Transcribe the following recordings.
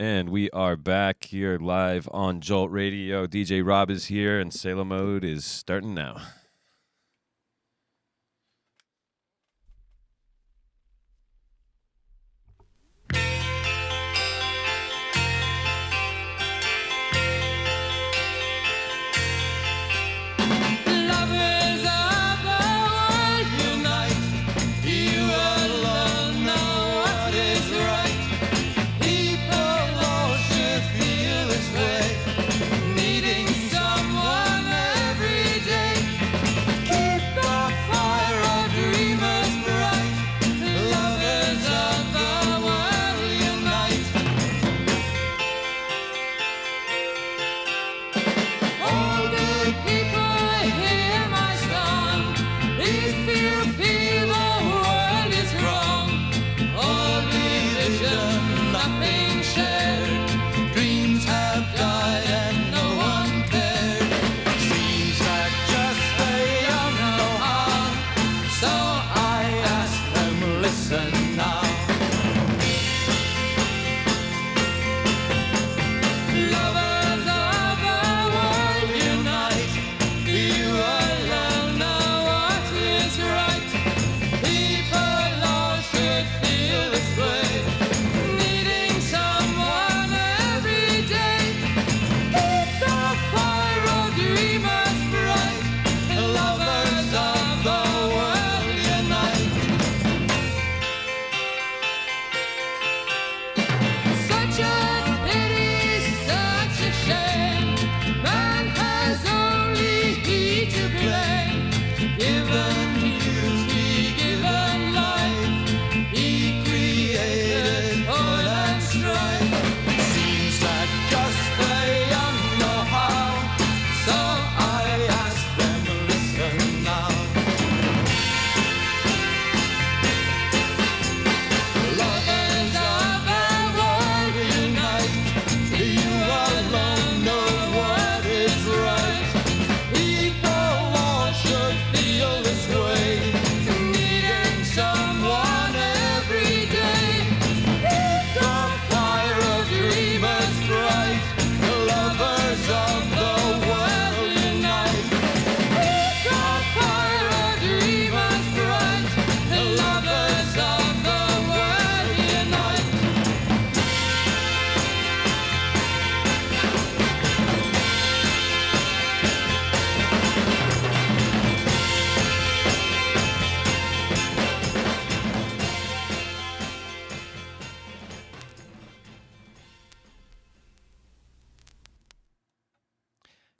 And we are back here live on Jolt Radio. DJ Rob is here, and Sailor Mode is starting now.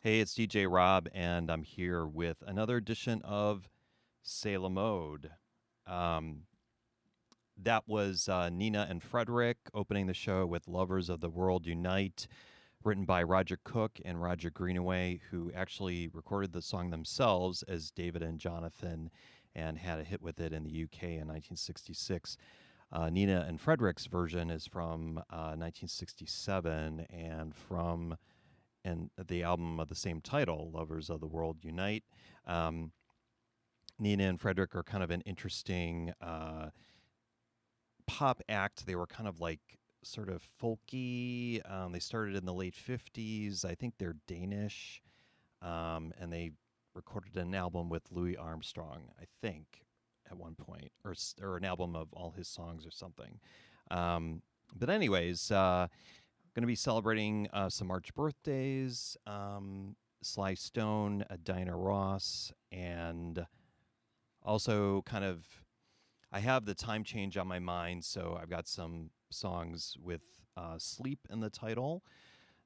Hey, it's DJ Rob, and I'm here with another edition of Sailor Mode. That was Nina and Frederick opening the show with Lovers of the World Unite, written by Roger Cook and Roger Greenaway, who actually recorded the song themselves as David and Jonathan and had a hit with it in the UK in 1966. Nina and Frederick's version is from 1967 and from the album of the same title, Lovers of the World Unite. Nina and Frederick are kind of an interesting pop act. They were kind of like sort of folky. They started in the late 50s. I think they're Danish. And they recorded an album with Louis Armstrong, I think, at one point, or an album of all his songs or something. But anyways, going to be celebrating some March birthdays, Sly Stone, Dinah Ross, and also kind of, I have the time change on my mind, so I've got some songs with sleep in the title.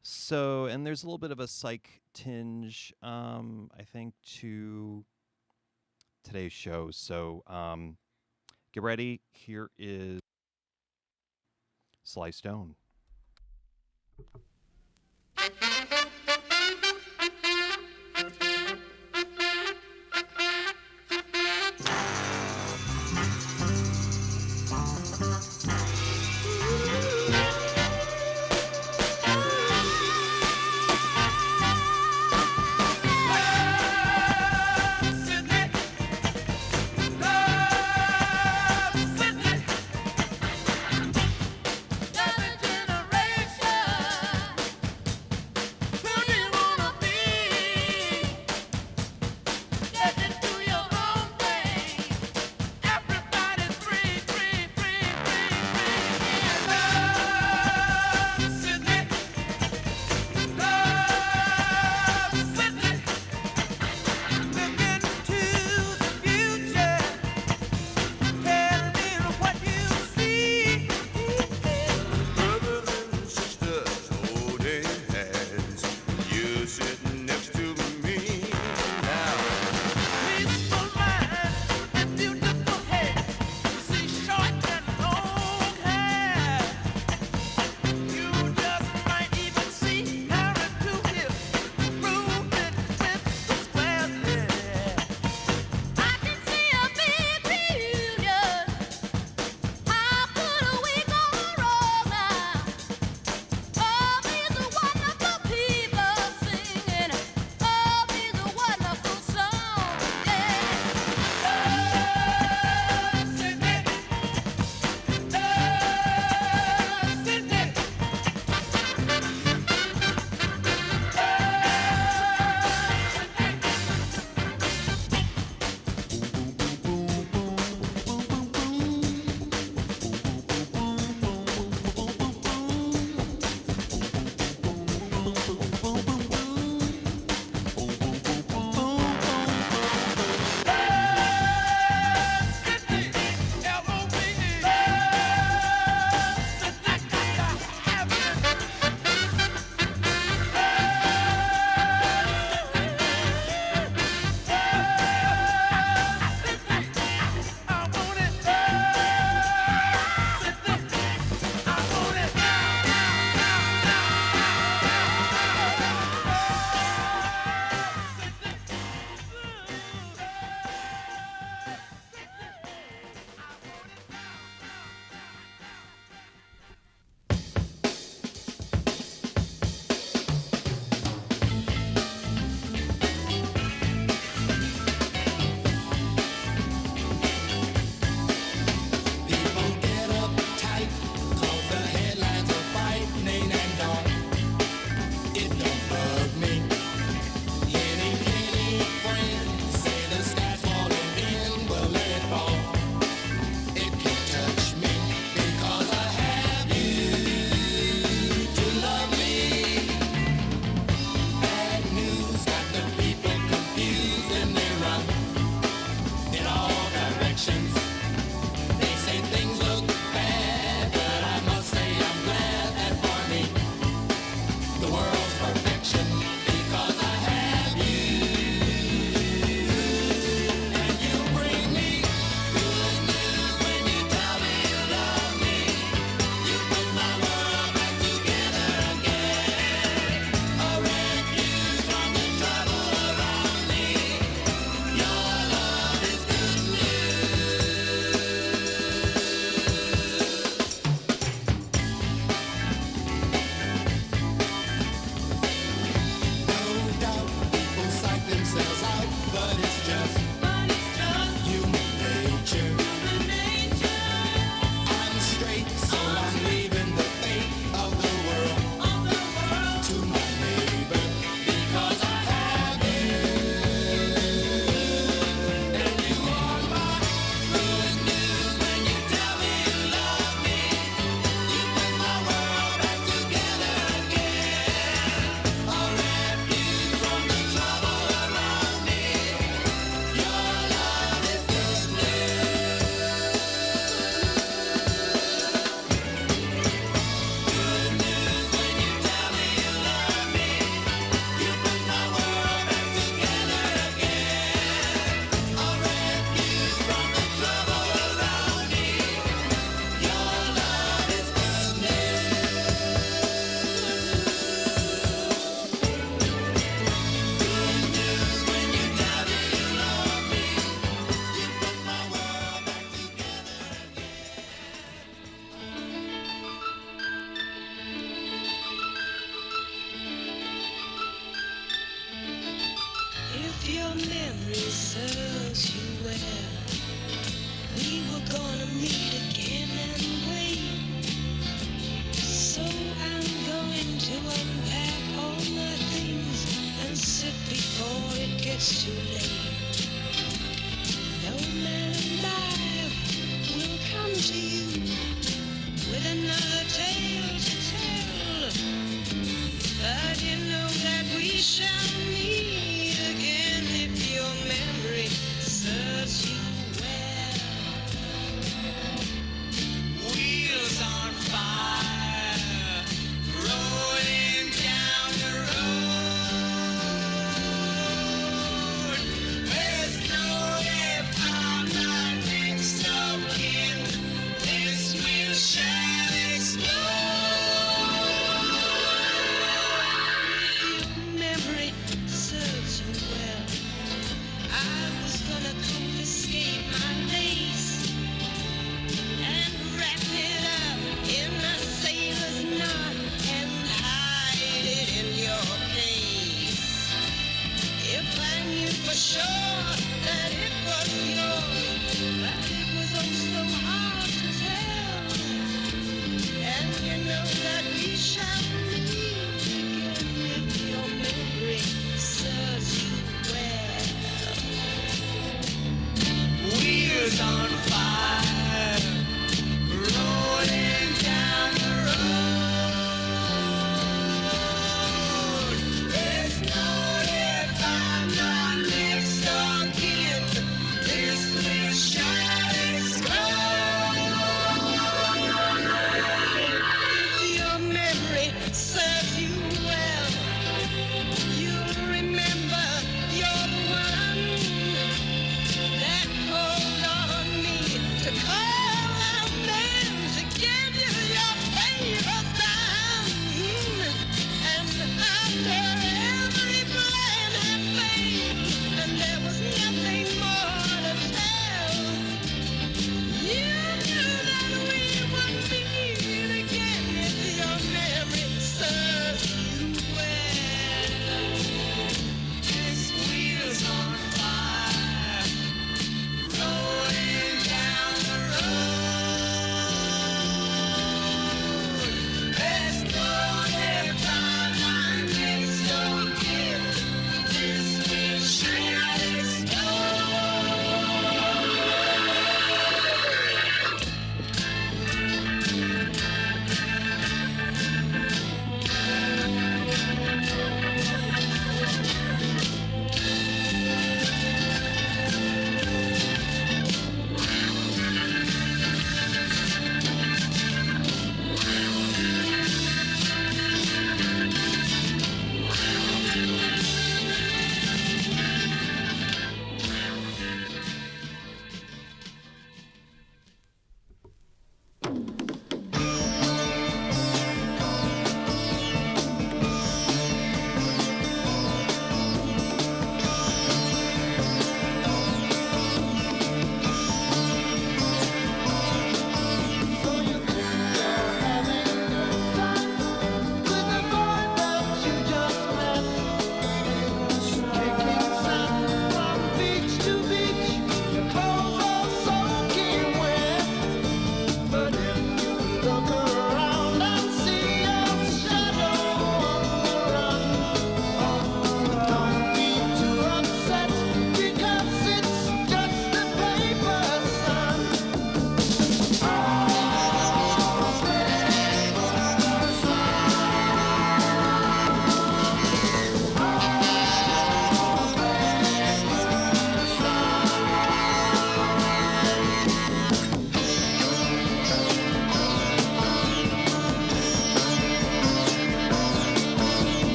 So, and there's a little bit of a psych tinge, I think, to today's show. So, get ready. Here is Sly Stone. Generation shall meet again if your memory serves you well. Wheels on fire, rolling down the road. There's no if I'm not next of kin. This wheel shall explode. Memory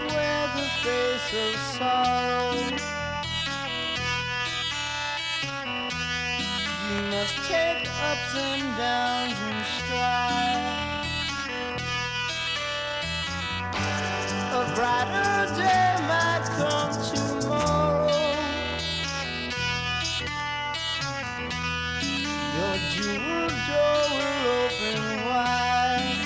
wear the face of sorrow. You must take ups and downs in stride. A brighter day might come tomorrow. Your jewel door will open wide.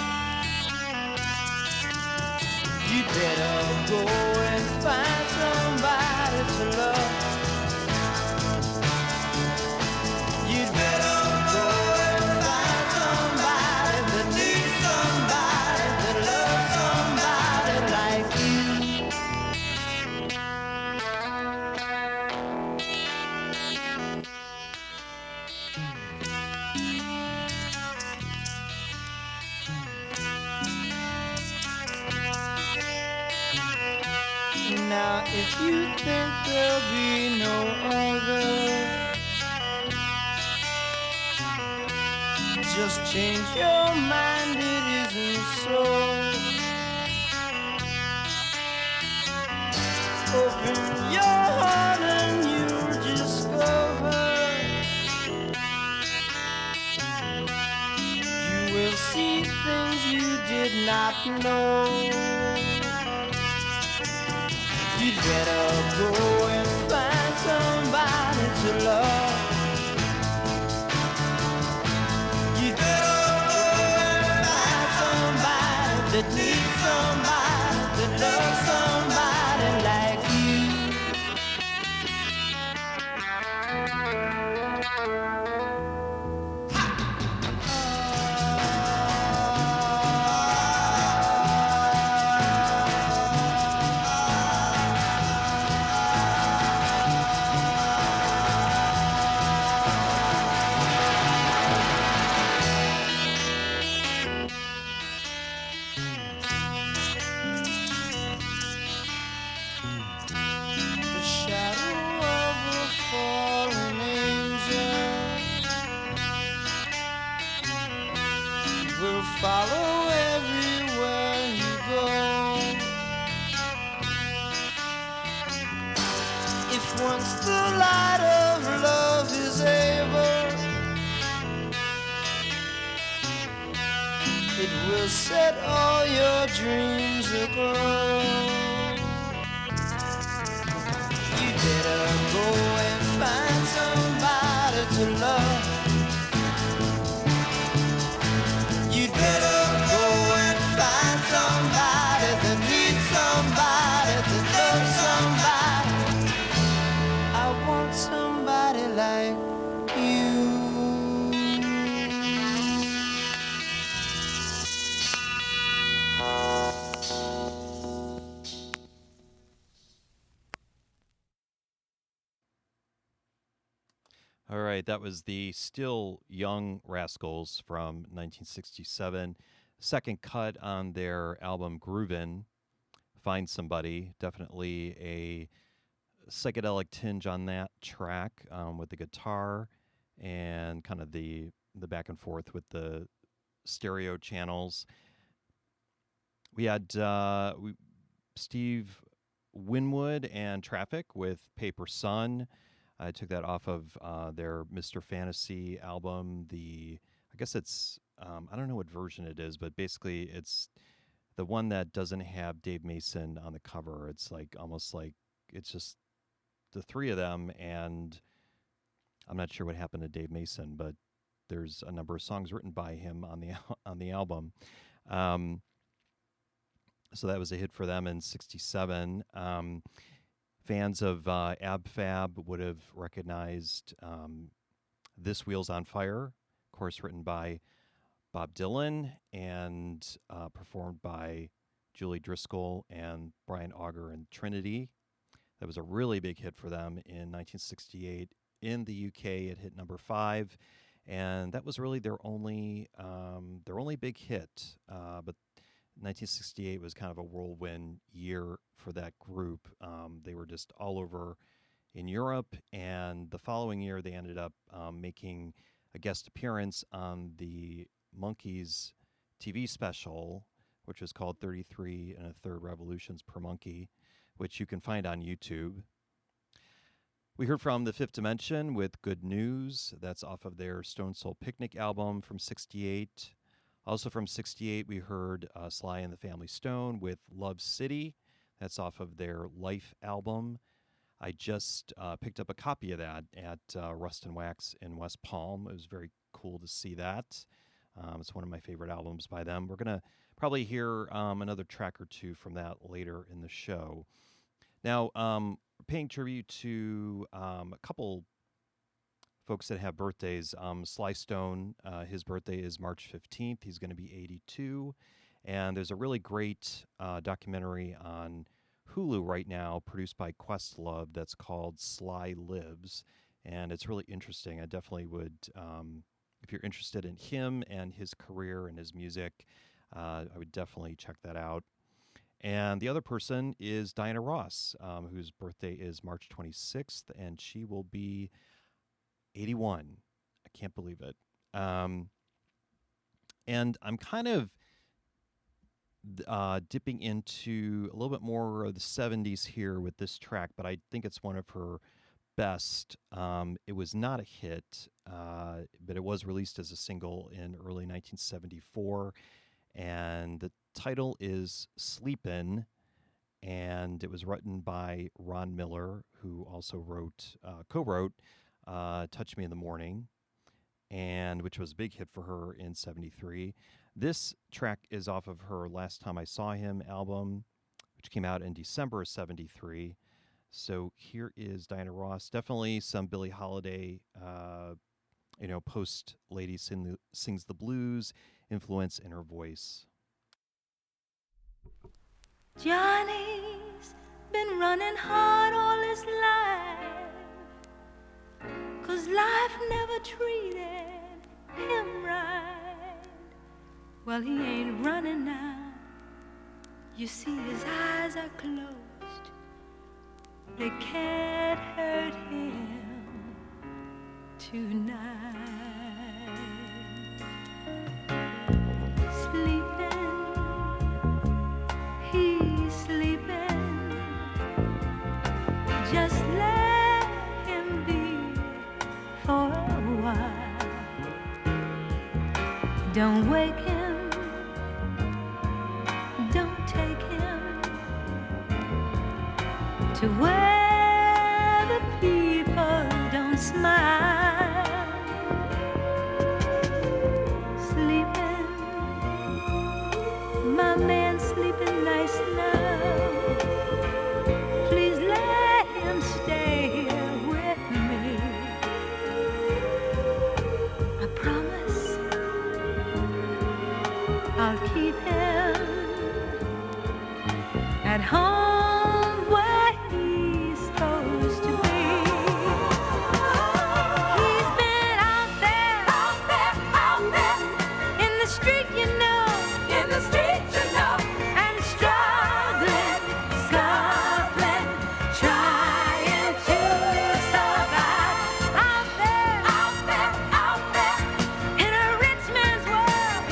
You better go and find somebody to love. You better go and find somebody that needs somebody that loves somebody like you. Now if you think there'll be no other, just change your mind, it isn't so. Open your heart and you'll discover you will see things you did not know. You'd better go and find somebody to love. You'd better go and find somebody that needs somebody that loves somebody like you. The shadow of a fallen angel will follow everywhere you go. If once the light of love is able, it will set all your dreams aglow. You better go and find somebody to love. You better go and find somebody that needs somebody that loves somebody. I want somebody like you. All right, that was the Still Young Rascals from 1967. Second cut on their album Groovin'. Find Somebody. Definitely a psychedelic tinge on that track with the guitar and kind of the back and forth with the stereo channels. We had Steve Winwood and Traffic with Paper Sun. I took that off of their Mr. Fantasy album. I guess it's, I don't know what version it is, but basically it's the one that doesn't have Dave Mason on the cover. It's like almost like it's just the three of them, and I'm not sure what happened to Dave Mason, but there's a number of songs written by him on the on the album. So that was a hit for them in '67. Fans of Ab Fab would have recognized This Wheel's on Fire, of course, written by Bob Dylan and performed by Julie Driscoll and Brian Auger and Trinity. That was a really big hit for them in 1968. In the UK, it hit number 5, and that was really their only big hit. But 1968 was kind of a whirlwind year for that group. They were just all over in Europe, and the following year they ended up making a guest appearance on the Monkees TV special, which is called 33 and a third revolutions per monkey, which you can find on YouTube. We heard from The Fifth Dimension with Good News. That's off of their Stone Soul Picnic album from 68. Also from 68, we heard Sly and the Family Stone with Love City. That's off of their Life album. I just picked up a copy of that at Rust and Wax in West Palm. It was very cool to see that. It's one of my favorite albums by them. We're going to probably hear another track or two from that later in the show. Now, paying tribute to a couple folks that have birthdays. Sly Stone, his birthday is March 15th. He's going to be 82. And there's a really great documentary on Hulu right now produced by Questlove that's called Sly Lives. And it's really interesting. I definitely would, if you're interested in him and his career and his music, I would definitely check that out. And the other person is Diana Ross, whose birthday is March 26th, and she will be 81. I can't believe it. And I'm kind of dipping into a little bit more of the 70s here with this track, but I think it's one of her best. It was not a hit, but it was released as a single in early 1974, and the title is Sleepin', and it was written by Ron Miller, who also co-wrote Touch Me in the Morning, and which was a big hit for her in 73. This track is off of her Last Time I Saw Him album, which came out in December of 73. So here is Diana Ross. Definitely some Billie Holiday, post Lady Sings the Blues influence in her voice. Johnny's been running hard all his life, 'cause life never treated him right. Well, he ain't running now. You see, his eyes are closed. They can't hurt him tonight. Sleeping, he's sleeping. Just let him be for a while. Don't wake him, don't take him to where the people don't smile. Sleeping, my man sleeping nice now. Please let him stay here with me. I promise I'll keep him at home where he's supposed to be. He's been out there, in the street, you know, and struggling, scuffling, trying to survive. Out there, in a rich man's world,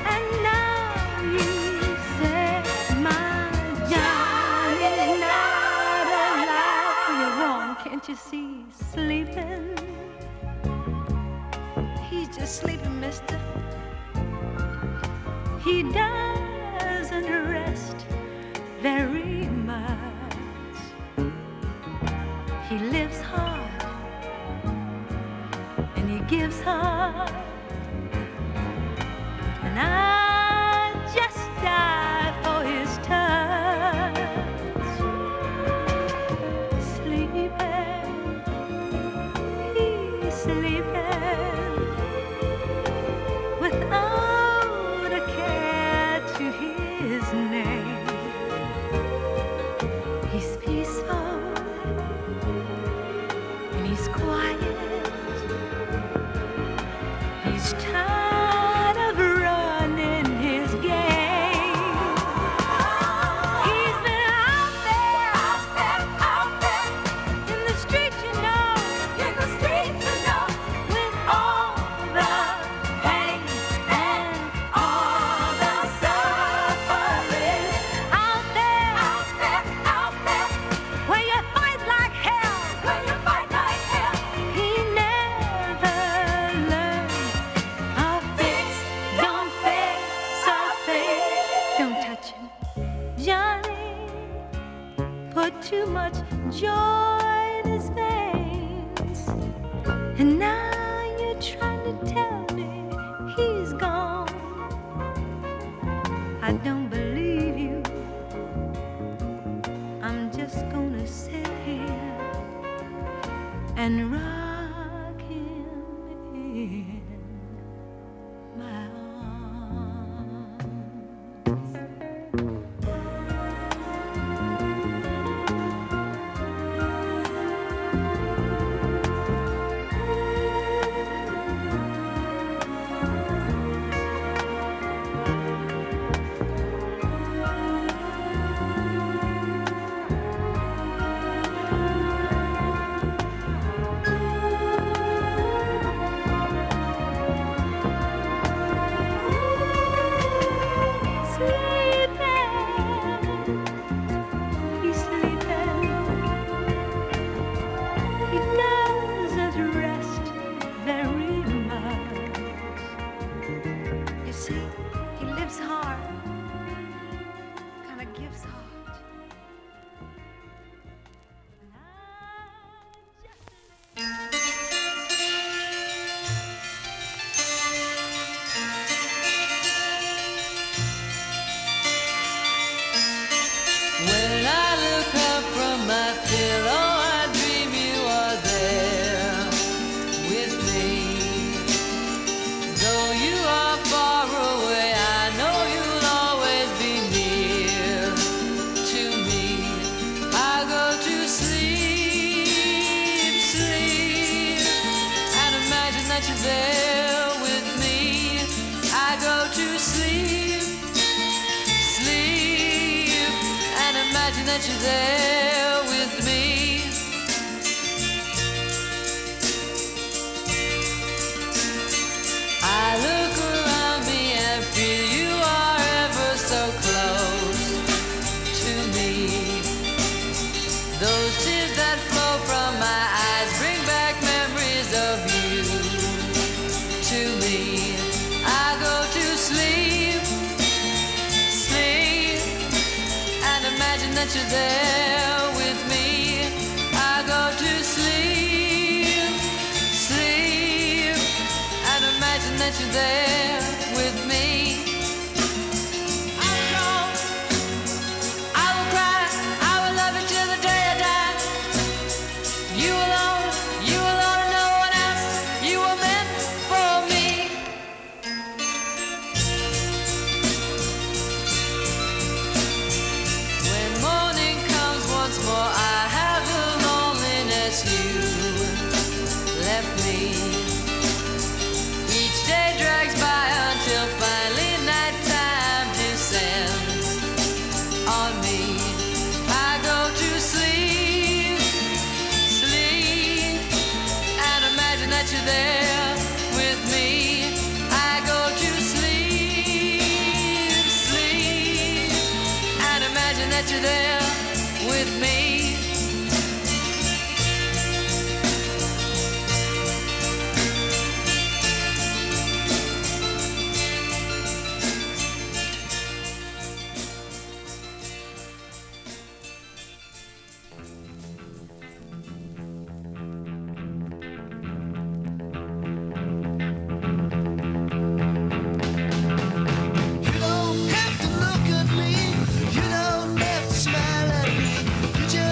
and now he said, my Johnny's not alive. You're wrong, can't you see? Sleeping, he's just sleeping, mister. He doesn't rest very much. He lives hard and he gives hard, and I just die for his touch. Sleeping, he's sleeping without a care to his name. He's peaceful and he's quiet. He too much joy in his veins. And now you're trying to tell me he's gone. I don't believe you. I'm just gonna sit here and rock him in my arms. That you're there with me. I look around me and feel you are ever so close to me. Those tears that flow from my eyes bring back memories of you to me. I go to sleep, sleep, and imagine that you're there with me. I go to sleep, sleep, and imagine that you're there with me. I will crawl, I will cry, I will love you till the day I die. You alone, and no one else. You were meant for me. When morning comes once more, I have the loneliness you left me. Each day drags by until finally nighttime descends on me. I go to sleep, sleep, and imagine that you're there with me. I go to sleep, sleep, and imagine that you're there with me. You don't have to look at me, you don't have to smile at me, you just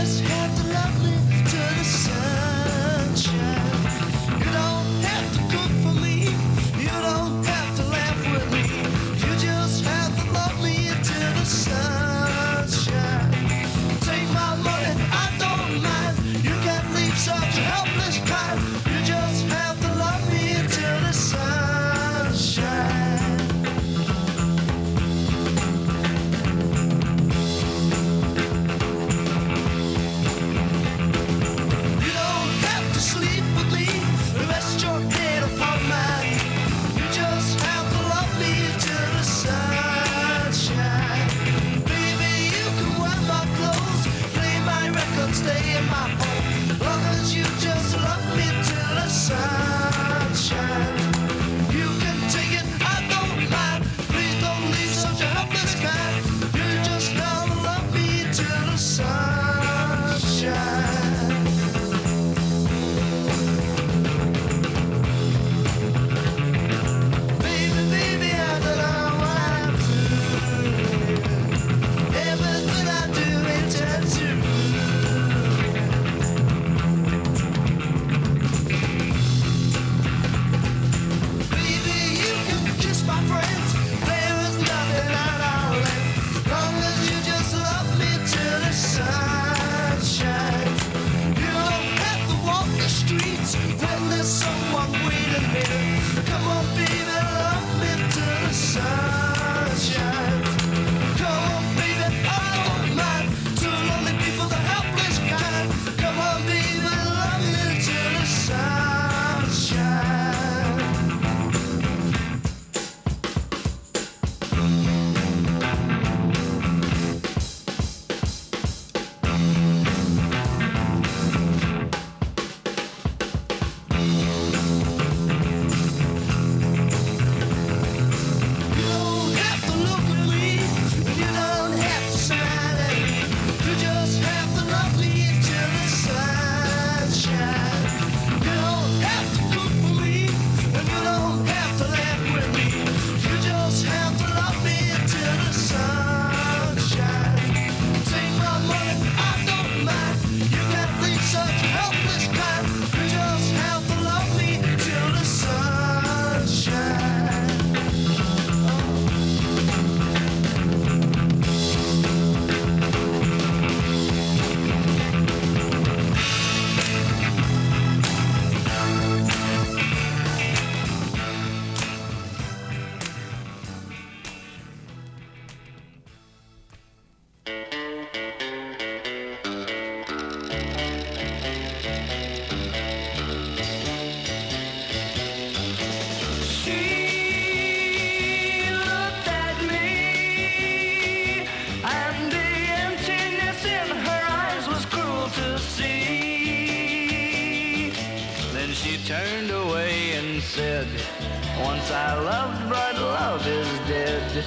Once I loved, but love is dead.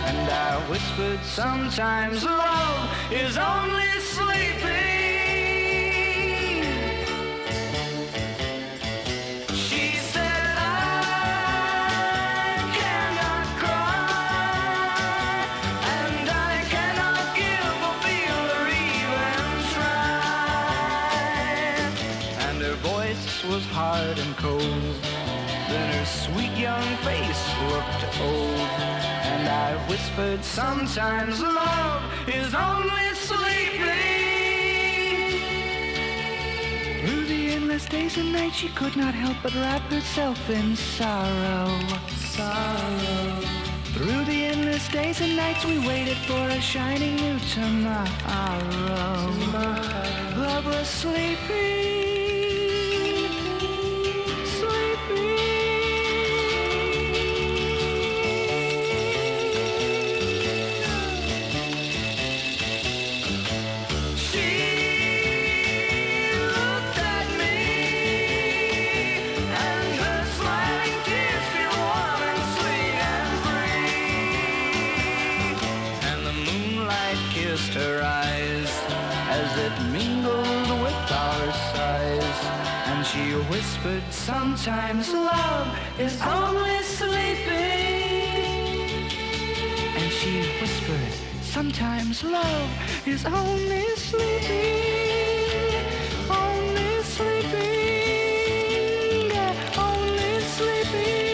And I whispered, sometimes love is only sleeping. She said, I cannot cry, and I cannot give or feel or even try. And her voice was hard and cold. Then her sweet young face looked old. And I whispered, sometimes love is only sleeping. Through the endless days and nights she could not help but wrap herself in sorrow. Sorrow. Through the endless days and nights we waited for a shining new tomorrow. Love was sleeping. Her eyes as it mingled with our sighs, and she whispered, sometimes love is only sleeping. And she whispered, sometimes love is only sleeping, only sleeping, only sleeping.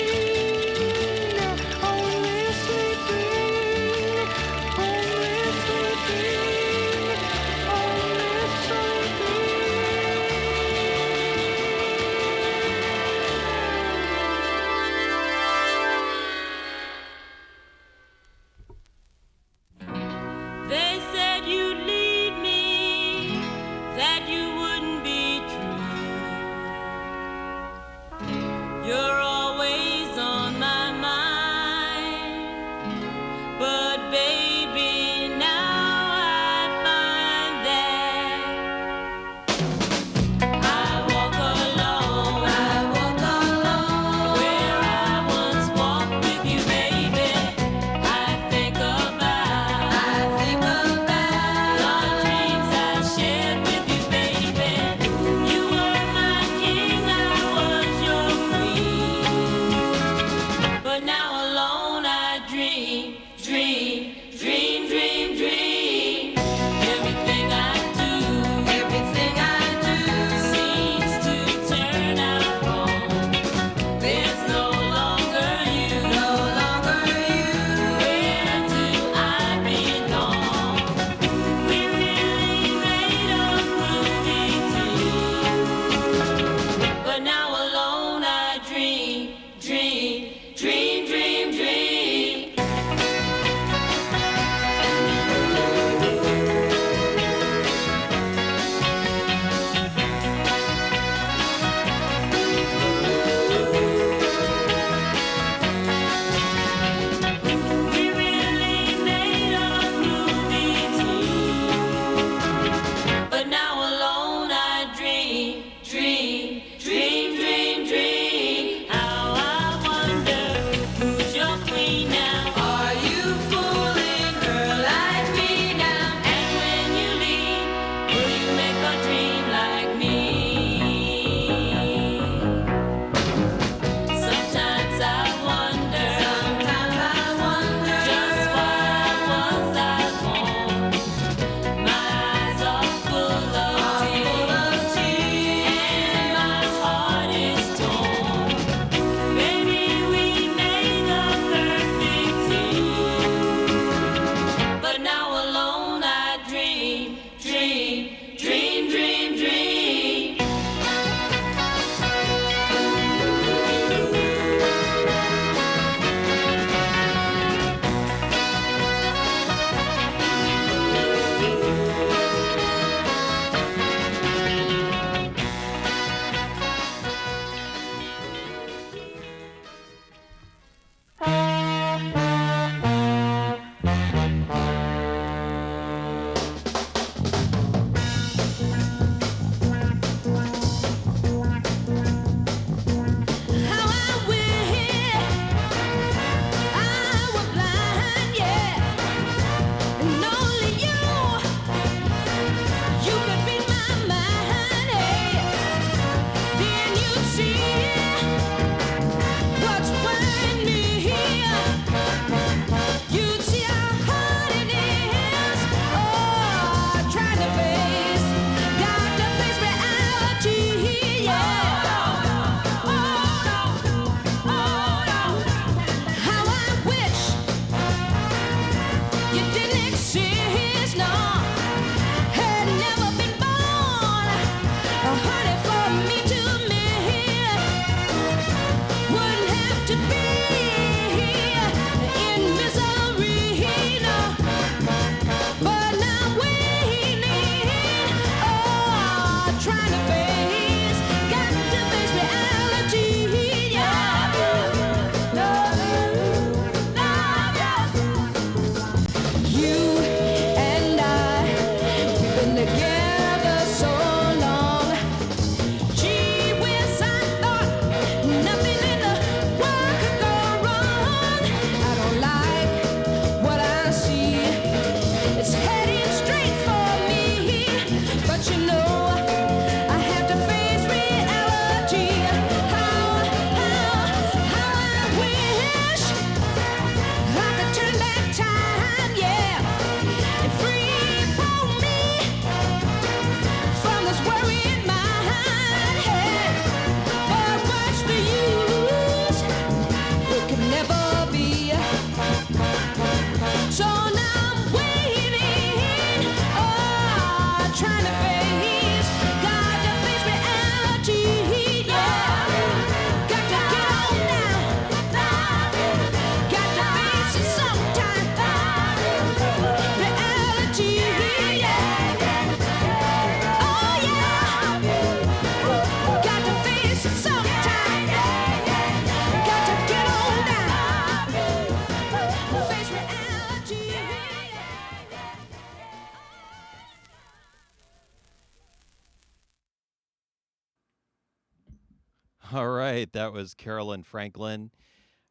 All right, that was Carolyn Franklin,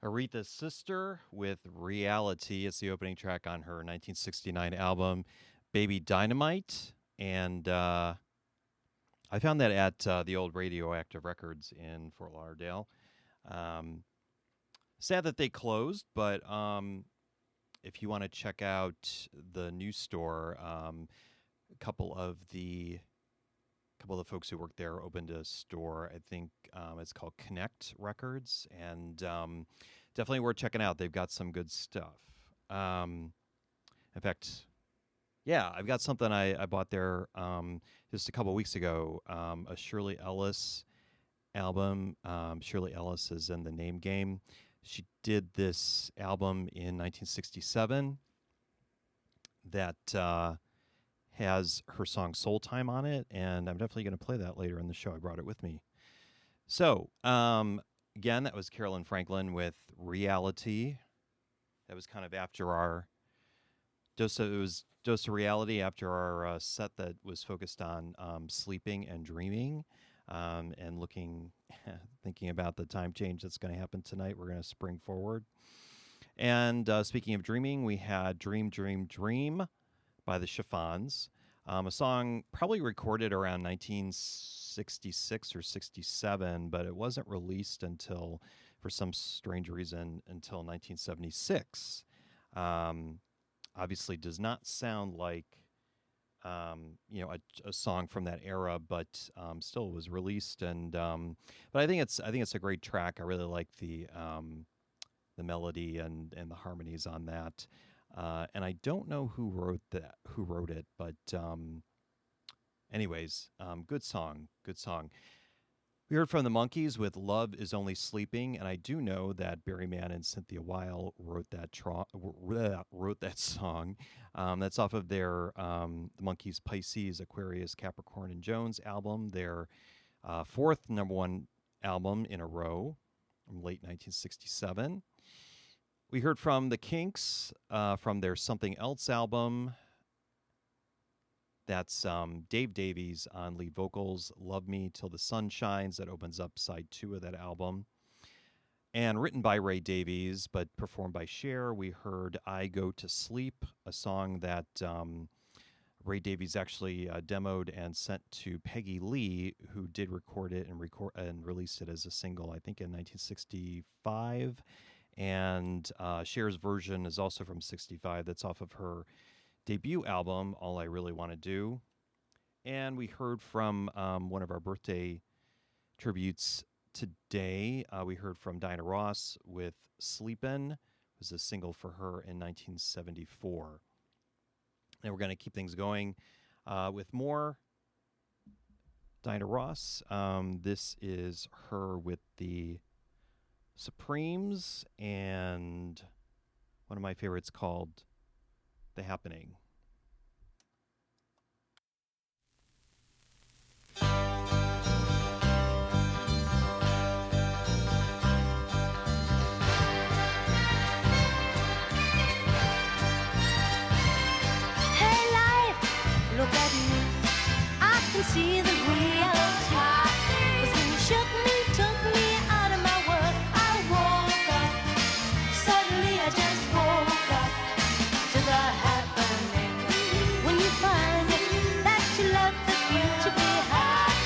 Aretha's sister, with Reality. It's the opening track on her 1969 album, Baby Dynamite. And I found that at the old Radioactive Records in Fort Lauderdale. Sad that they closed, but if you want to check out the new store, a couple of the folks who work there opened a store. I think it's called Connect Records, and definitely worth checking out. They've got some good stuff. In fact, yeah, I've got something I bought there just a couple weeks ago, a Shirley Ellis album. Shirley Ellis is in the Name Game. She did this album in 1967 that has her song Soul Time on it, and I'm definitely going to play that later in the show. I brought it with me. So, again, that was Carolyn Franklin with Reality. That was kind of after our Dose of Reality after our set that was focused on sleeping and dreaming, and thinking about the time change that's going to happen tonight. We're going to spring forward. And speaking of dreaming, we had Dream, Dream, Dream by the Chiffons, a song probably recorded around 1966 or 67, but it wasn't released until, for some strange reason, until 1976. Obviously does not sound like a song from that era, but still was released. And but I think it's a great track. I really like the melody and the harmonies on that. And I don't know who wrote it, but anyways, good song. We heard from the Monkees with "Love Is Only Sleeping," and I do know that Barry Mann and Cynthia Weil wrote that song. That's off of their the Monkees' Pisces, Aquarius, Capricorn, and Jones album, their fourth #1 album in a row from late 1967. We heard from the Kinks from their Something Else album. That's Dave Davies on lead vocals, Love Me Till the Sun Shines. That opens up side 2 of that album. And written by Ray Davies, but performed by Cher, we heard I Go to Sleep, a song that Ray Davies actually demoed and sent to Peggy Lee, who did record it and released it as a single, I think in 1965. And Cher's version is also from 65. That's off of her debut album, All I Really Want to Do. And we heard from one of our birthday tributes today. We heard from Diana Ross with Sleepin'. It was a single for her in 1974. And we're going to keep things going with more Diana Ross. This is her with the Supremes, and one of my favorites called The Happening. Hey life, look at me. I can see the reality. 'Cause when you shook me, took me out of my world, I woke up. Suddenly I just woke up to the happening. When you find it, that you love the future be happy.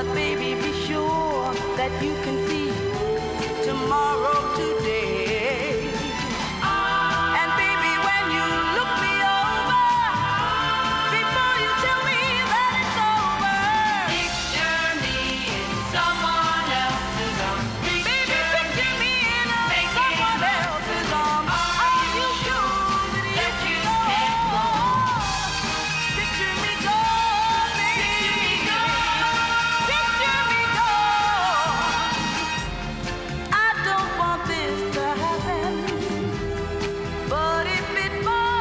But baby, be sure that you can see tomorrow today. And baby, when you look me over, before you tell me that it's over, picture me in someone else's arms. Baby, picture me in someone else's arms. Are you sure that you can go? Picture me go, baby. Picture me go. I don't want this to happen, but if it must,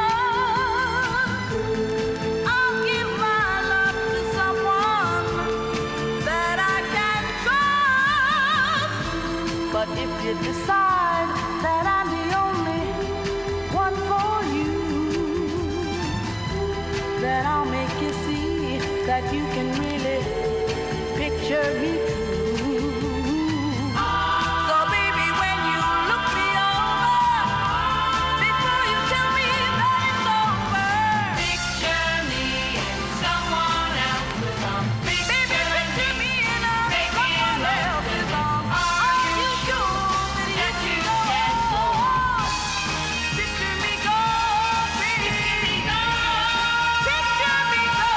I'll give my love to someone that I can trust. But if you decide that I'm the only one for you, then I'll make you see that you can really picture me true. So baby, when you look me over, before you tell me that it's over, picture me in someone else's arms. Baby, picture me in someone else's arms. Are you sure that you can go? Picture me go, baby. Picture me go.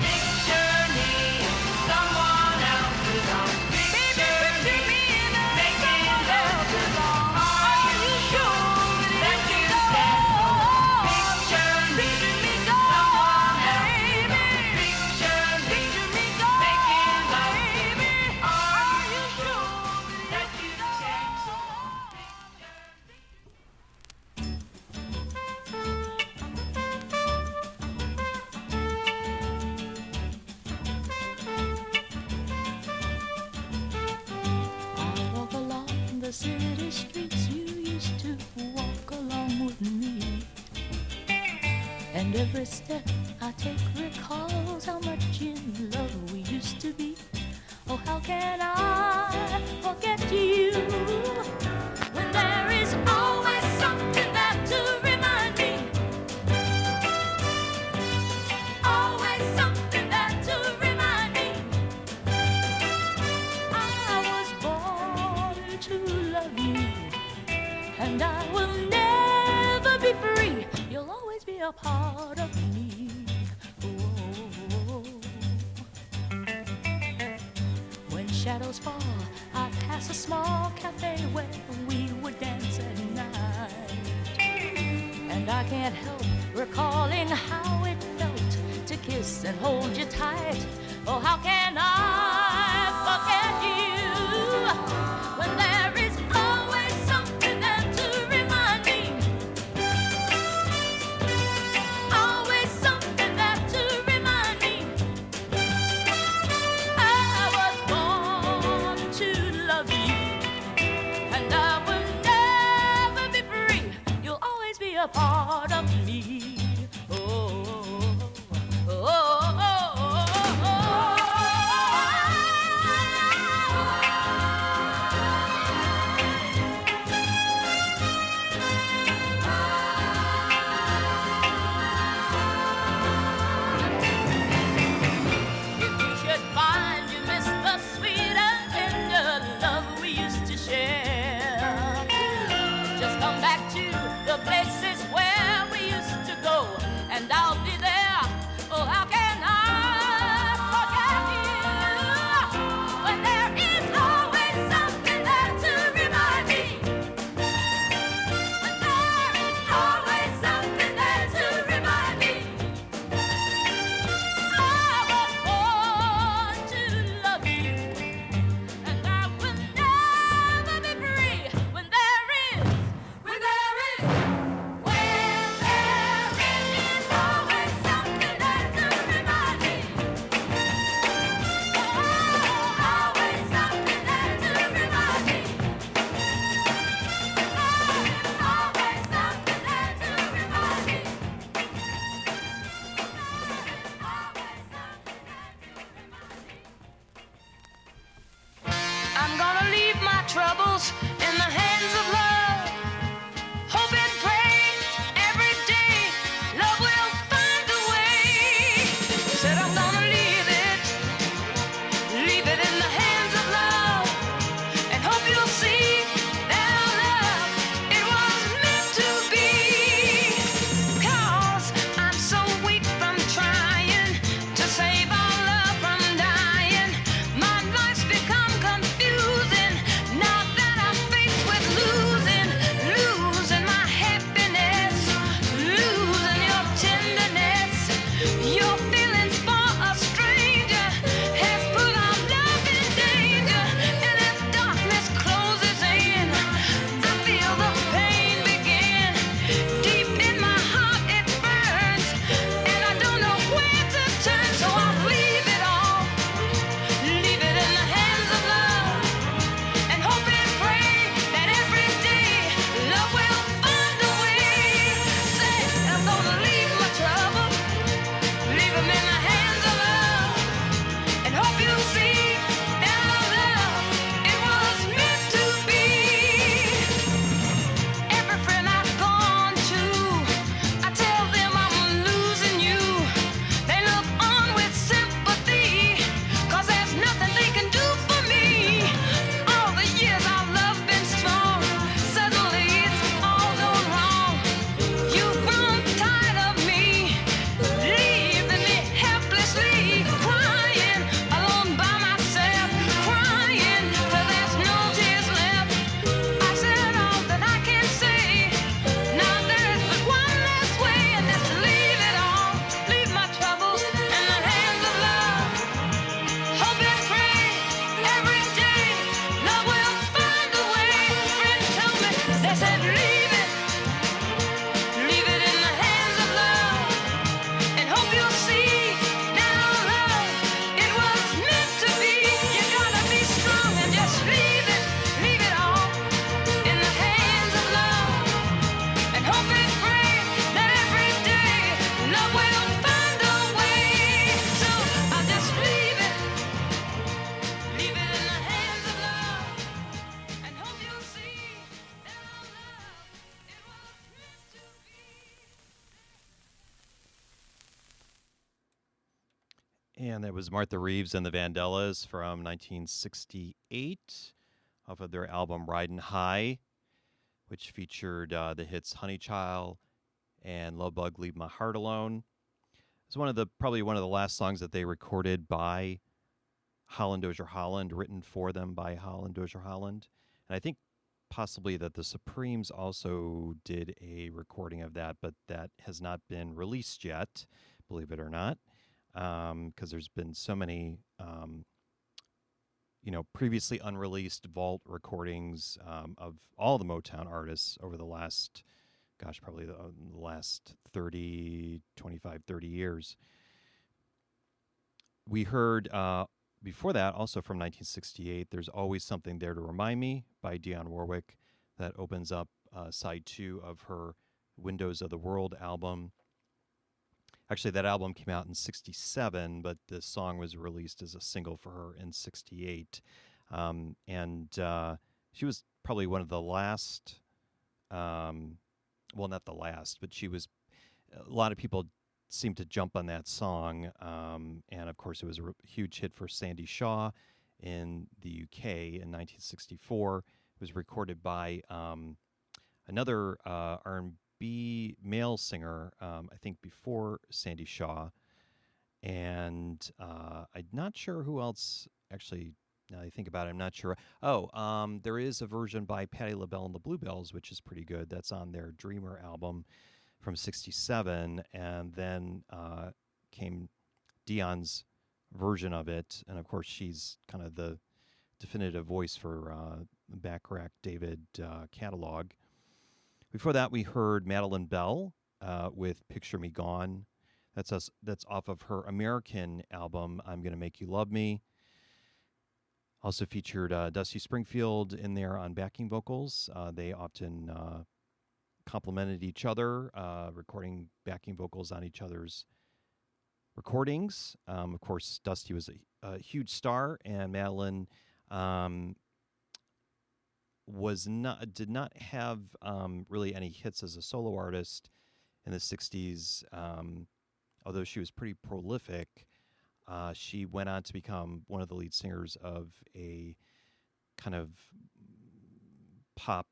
Picture me in someone else's arms. Baby, picture me in someone else's arms. Are you sure that you can go? Picture me go, baby. Picture me go, making love, baby. Are you sure that you can go? I walk along the city streets you used to walk along with me. And every step I take recalls how much in love we used to be. Oh, how can I forget you when there is always something that to remind me? Always something that to remind me. I was born to love you, and I will never be free. You'll always be a part of me. Oh. When shadows fall, I pass a small cafe where we would dance at night. And I can't help recalling how it felt to kiss and hold you tight. Oh, how can I forget you when there is always something that to remind me? Always something that to remind me. I was born to love you, and I will never be free. You'll always be a part of me. If you should find you miss the sweet and tender love we used to share, just come back to the places where we used to go, and I'll be there. Oh, how can I forget you when there is always something there to remind me? When there is always something there to remind me. I was born to love you, and I will never be free when there is always something there to remind me. Always something there to remind me. Always something there to remind me. I'm gonna leave my troubles in the hands of love. Hope and pray every day love will find a way. And that was Martha Reeves and the Vandellas from 1968 off of their album Ridin' High, which featured the hits Honey Child and Love Bug Leave My Heart Alone. It's probably one of the last songs that they recorded by Holland Dozier Holland, written for them by Holland Dozier Holland. And I think possibly that the Supremes also did a recording of that, but that has not been released yet, believe it or not, because there's been so many, previously unreleased vault recordings of all the Motown artists over the last, probably the last 30 years. We heard before that, also from 1968, There's Always Something There to Remind Me by Dionne Warwick. That opens up side 2 of her Windows of the World album. Actually, that album came out in 67, but the song was released as a single for her in 68. She was probably one of the last, well, not the last, but a lot of people seemed to jump on that song. And of course, it was a huge hit for Sandie Shaw in the UK in 1964. It was recorded by another R&B male singer, I think before Sandie Shaw. And I'm not sure who else, actually, now that I think about it, I'm not sure. There is a version by Patti LaBelle and the Bluebells, which is pretty good. That's on their Dreamer album from 67, and then came Dionne's version of it. And of course, she's kind of the definitive voice for the Bacharach David catalog. Before that, we heard Madeline Bell with Picture Me Gone. That's off of her American album, I'm Gonna Make You Love Me. Also featured Dusty Springfield in there on backing vocals. They often complemented each other, recording backing vocals on each other's recordings. Of course, Dusty was a huge star, and Madeline did not have really any hits as a solo artist in the 60s. Although she was pretty prolific, she went on to become one of the lead singers of a kind of pop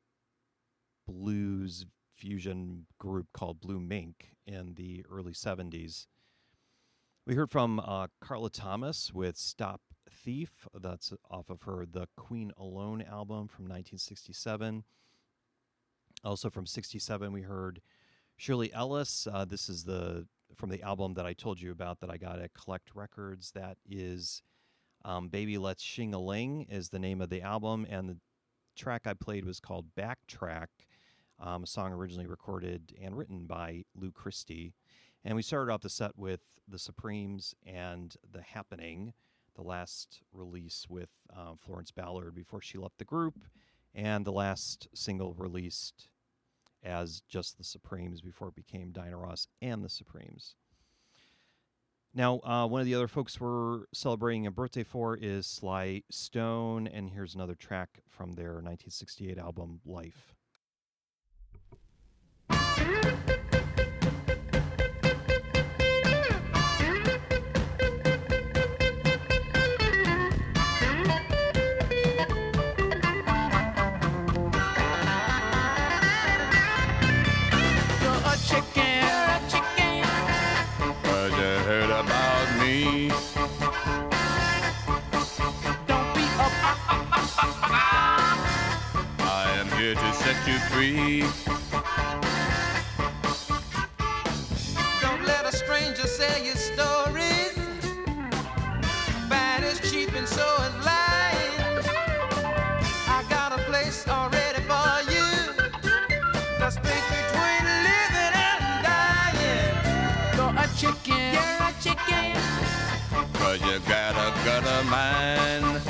blues fusion group called Blue Mink in the early 70s. We heard from Carla Thomas with Stop Thief. That's off of her The Queen Alone album from 1967. Also from 67, we heard Shirley Ellis. This is from the album that I told you about that I got at Collect Records. That is Baby Let's Shing-a-Ling is the name of the album, and the track I played was called Backtrack, a song originally recorded and written by Lou Christie. And we started off the set with the Supremes and The Happening, the last release with Florence Ballard before she left the group, and the last single released as just the Supremes before it became Diana Ross and the Supremes. Now, one of the other folks we're celebrating a birthday for is Sly Stone, and here's another track from their 1968 album, Life. To set you free. Don't let a stranger sell you stories. Bad is cheap and so is lying. I got a place already for you. The space between living and dying. You're a chicken, you're a chicken. 'Cause you got a gutter mind.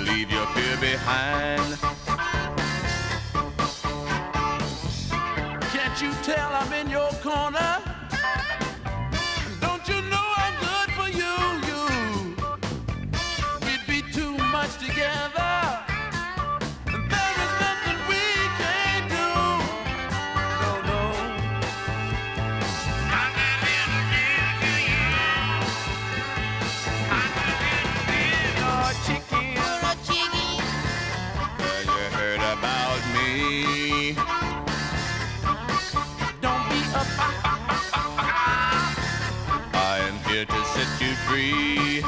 Leave your fear behind. Can't you tell I'm in your corner? Don't you know I'm good for you? We'd be too much together. There is nothing we can't do. No, no. free.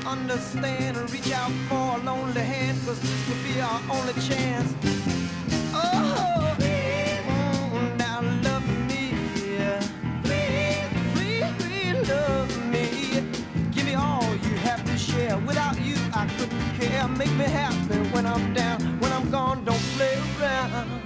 Understand and reach out for a lonely hand, 'cause this could be our only chance. Oh, now love me, please love me. Give me all you have to share. Without you I couldn't care. Make me happy when I'm down. When I'm gone, don't play around.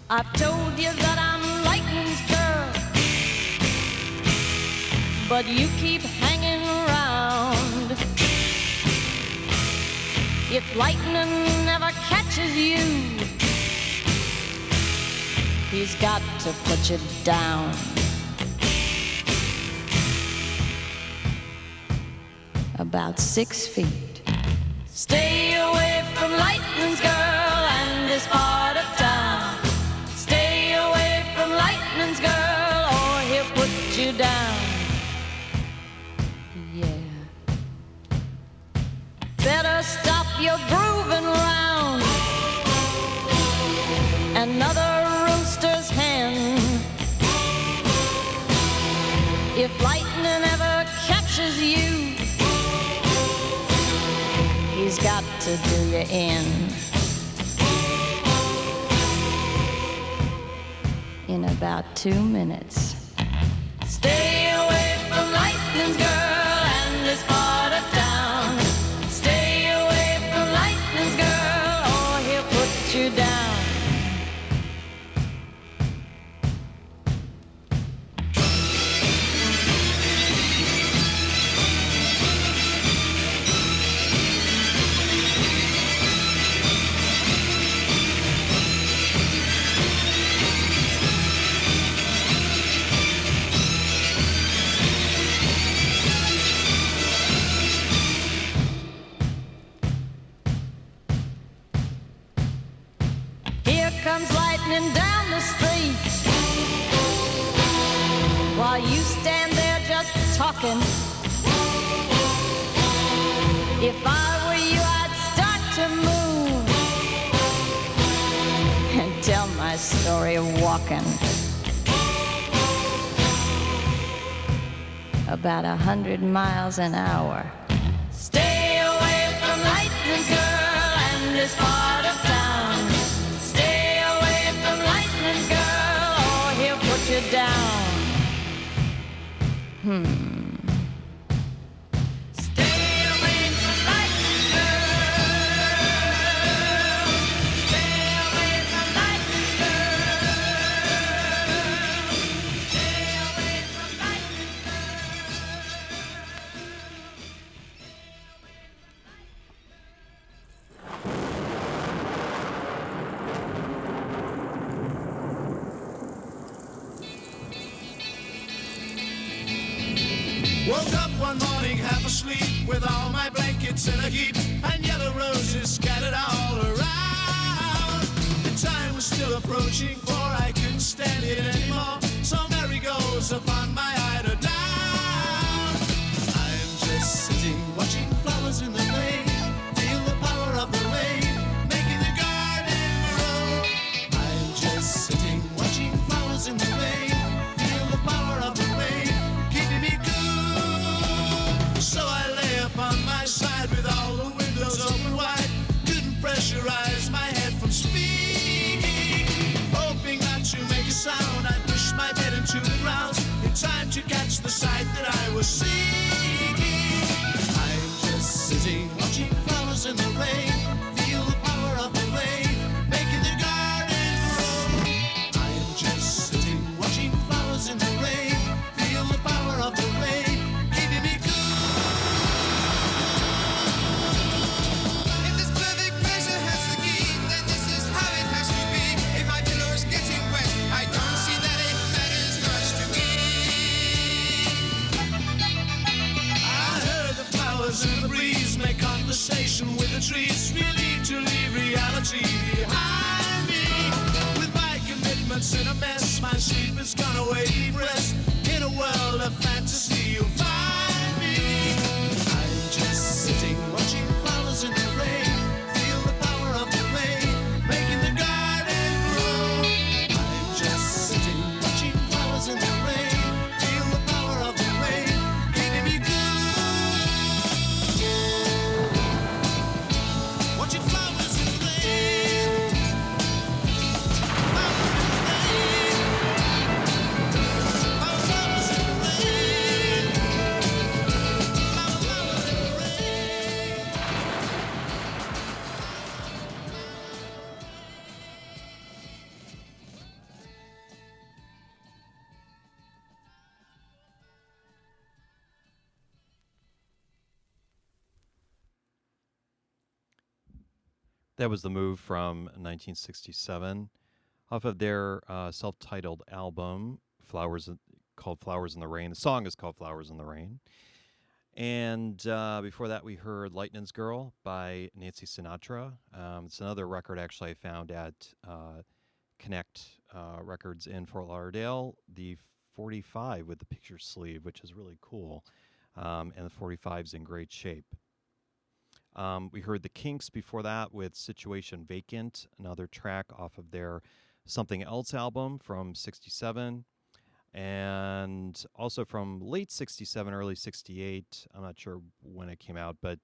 I've told you that I'm lightning's girl, but you keep hanging around. If lightning never catches you, he's got to put you down. About 6 feet. Stay away from lightning's girl and this part of town. Stay away from lightning's girl or he'll put you down. Yeah. Better stop your grooving round. Another rooster's hen. If lightning ever catches you, he's got to do you in about 2 minutes. Stay away from lightning's girl and this part of town. Stay away from lightning's girl or he'll put you down. Comes lightning down the street while you stand there just talking. If I were you, I'd start to move and tell my story walking. About 100 miles an hour. Stay away from lightning's girl and this part of town. You down. Stay away from lightning's girl. Stay away from lightning's girl. Stay away from lightning's Woke up one morning half asleep with all my blankets in a heap and yellow roses scattered all around. The time was still approaching for I couldn't stand it anymore. So Mary goes upon my eider down. I'm just sitting watching flowers in the rain. Feel the power of the rain making the garden grow. I'm just sitting watching flowers in the rain. Feel the power of the rain keeping me cool. So I lay upon my side with all the windows open wide. Couldn't pressurize my head from speaking. Hoping not to make a sound, I pushed my bed into the ground in time to catch the sight that I was seeking. I'm just sitting watching flowers in the rain. Feel the power of the rain making the garden grow. I'm just sitting watching flowers in the rain. Feel the power of the rain keeping me cool. In the breeze, make conversation with the trees, relieved to leave reality behind me. With my commitments in a mess, my sleep has gone away, deep rest. In a world of fantasy, you'll find me. I'm just sitting, watching flowers in the rain. Feel the power of the rain, making the garden grow. I'm just sitting, watching flowers in the rain. Feel the power of the rain, keeping me cool. Watching flowers in the rain. Flowers in the rain. That was The Move from 1967 off of their self-titled album, called Flowers in the Rain. The song is called Flowers in the Rain. And before that, we heard Lightnin's Girl by Nancy Sinatra. It's another record actually I found at Connect Records in Fort Lauderdale, the 45 with the picture sleeve, which is really cool. And the 45's in great shape. We heard the Kinks before that with Situation Vacant, another track off of their Something Else album from 67. And also from late 67, early 68. I'm not sure when it came out, but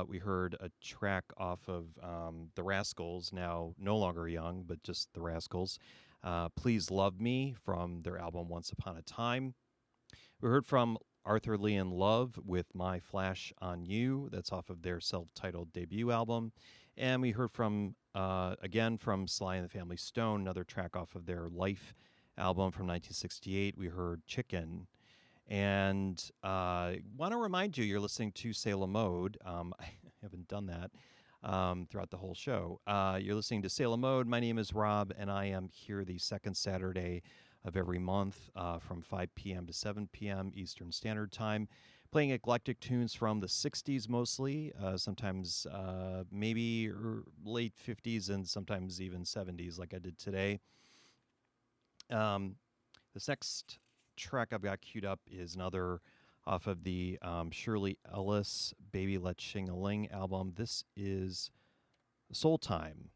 we heard a track off of the Rascals, now no longer young, but just the Rascals. Please Love Me from their album Once Upon a Time. We heard from Arthur Lee in Love with My Flash on You. That's off of their self-titled debut album. And we heard from, again, from Sly and the Family Stone, another track off of their Life album from 1968. We heard Chicken. And I want to remind you, you're listening to Salem Mode. I haven't done that throughout the whole show. You're listening to Salem Mode. My name is Rob, and I am here the second Saturday of every month from 5 p.m. to 7 p.m. Eastern Standard Time, playing eclectic tunes from the 60s mostly, sometimes maybe late 50s and sometimes even 70s like I did today. This next track I've got queued up is another off of the Shirley Ellis Baby Let's Shing-a-Ling album. This is Soul Time.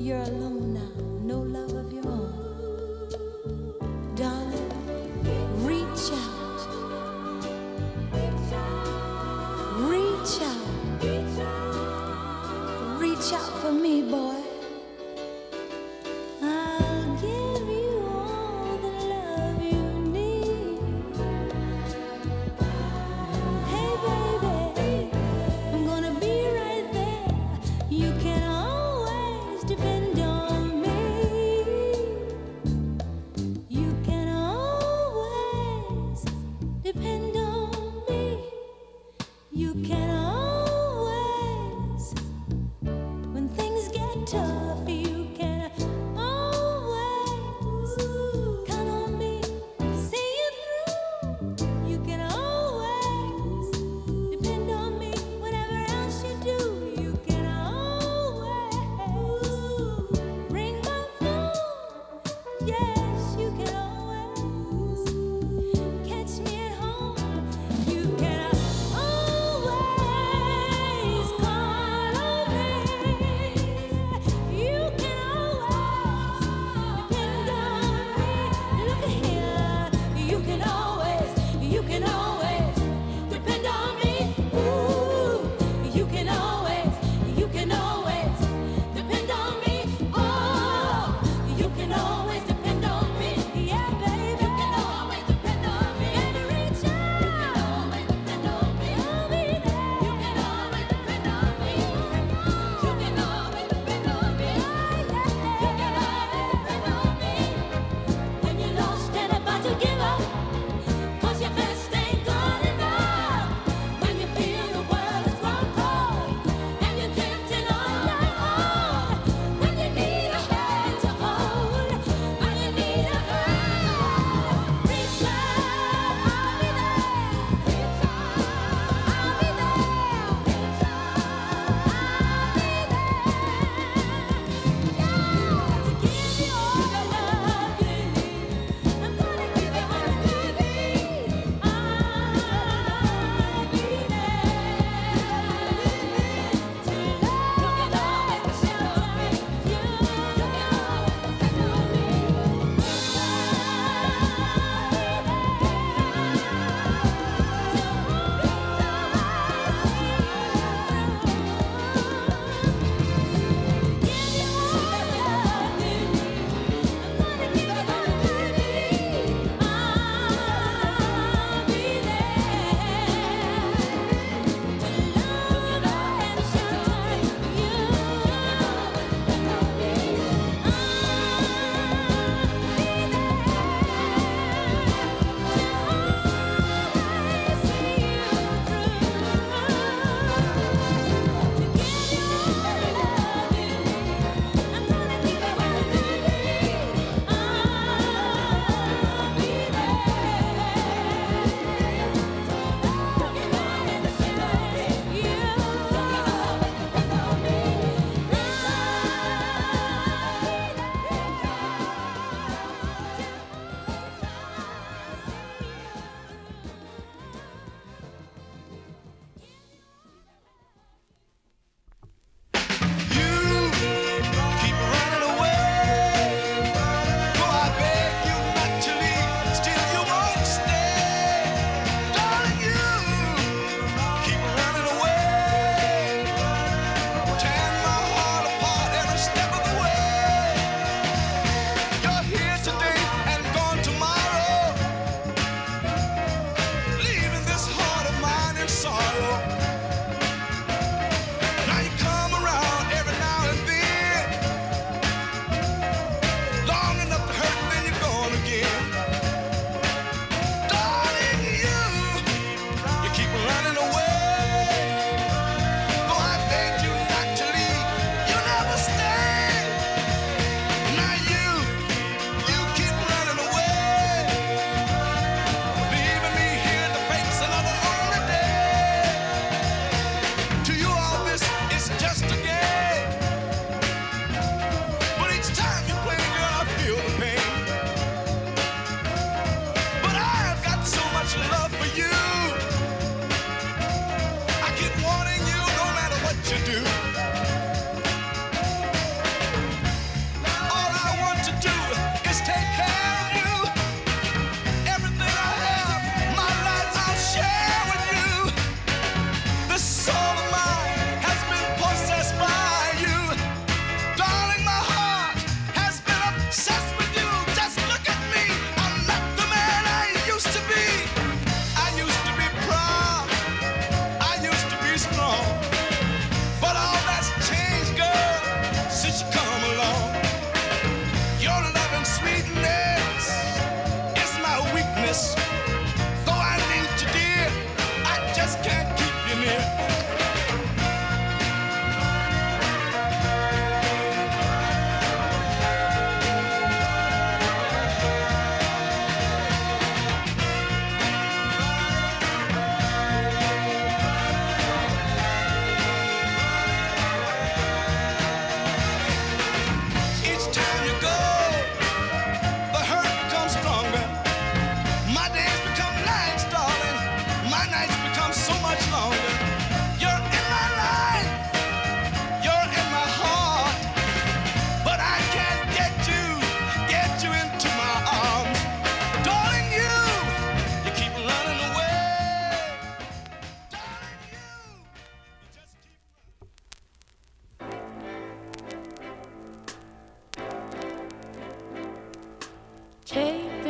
you're alone now, no love of your own. Darling, reach out. Reach out. Reach out for me, boy. I'll give you all the love you need. Hey, baby, I'm gonna be right there. You can always depend on me. You can always depend on me. You can always, when things get tough, you can always count on me to see you through. You can always depend on me. Whatever else you do, you can always ring my phone. Yes, you can always catch me at home. You can always call on me. You can always depend on me. Look here, you can always depend on me. Ooh, you can always depend on me. Oh, you can always depend on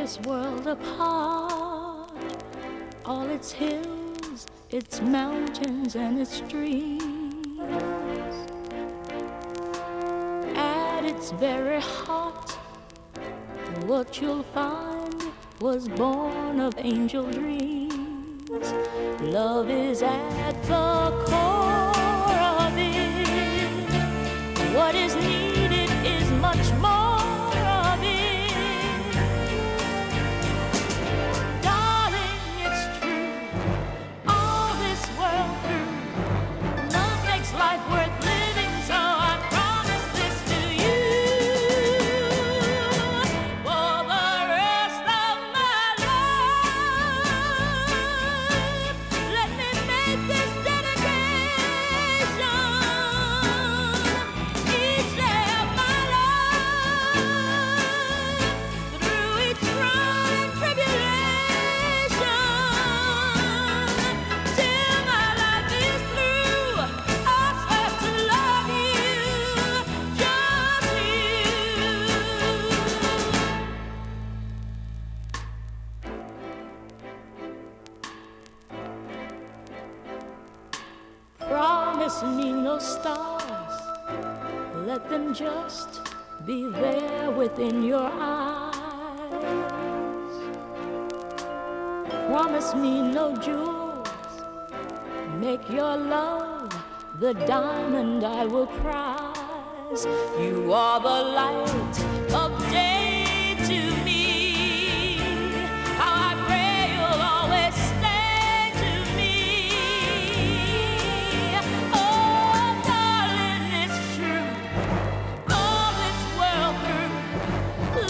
this world apart, all its hills, its mountains, and its streams. At its very heart, what you'll find was born of angel dreams. Love is at the core of it. What is needed is much more of it. Darling, it's true, all this world through. Love makes life worth living, so I promise this to you. For the rest of my life, let me make this dedication. Each day of my life, through each trial and tribulation, till my life is through, I swear to love you, just you. Promise me no stars, let them just be there within your eyes. Promise me no jewels, make your love the diamond I will prize. You are the light of day to me. How I pray you'll always stay to me. Oh, darling, it's true, all this world through.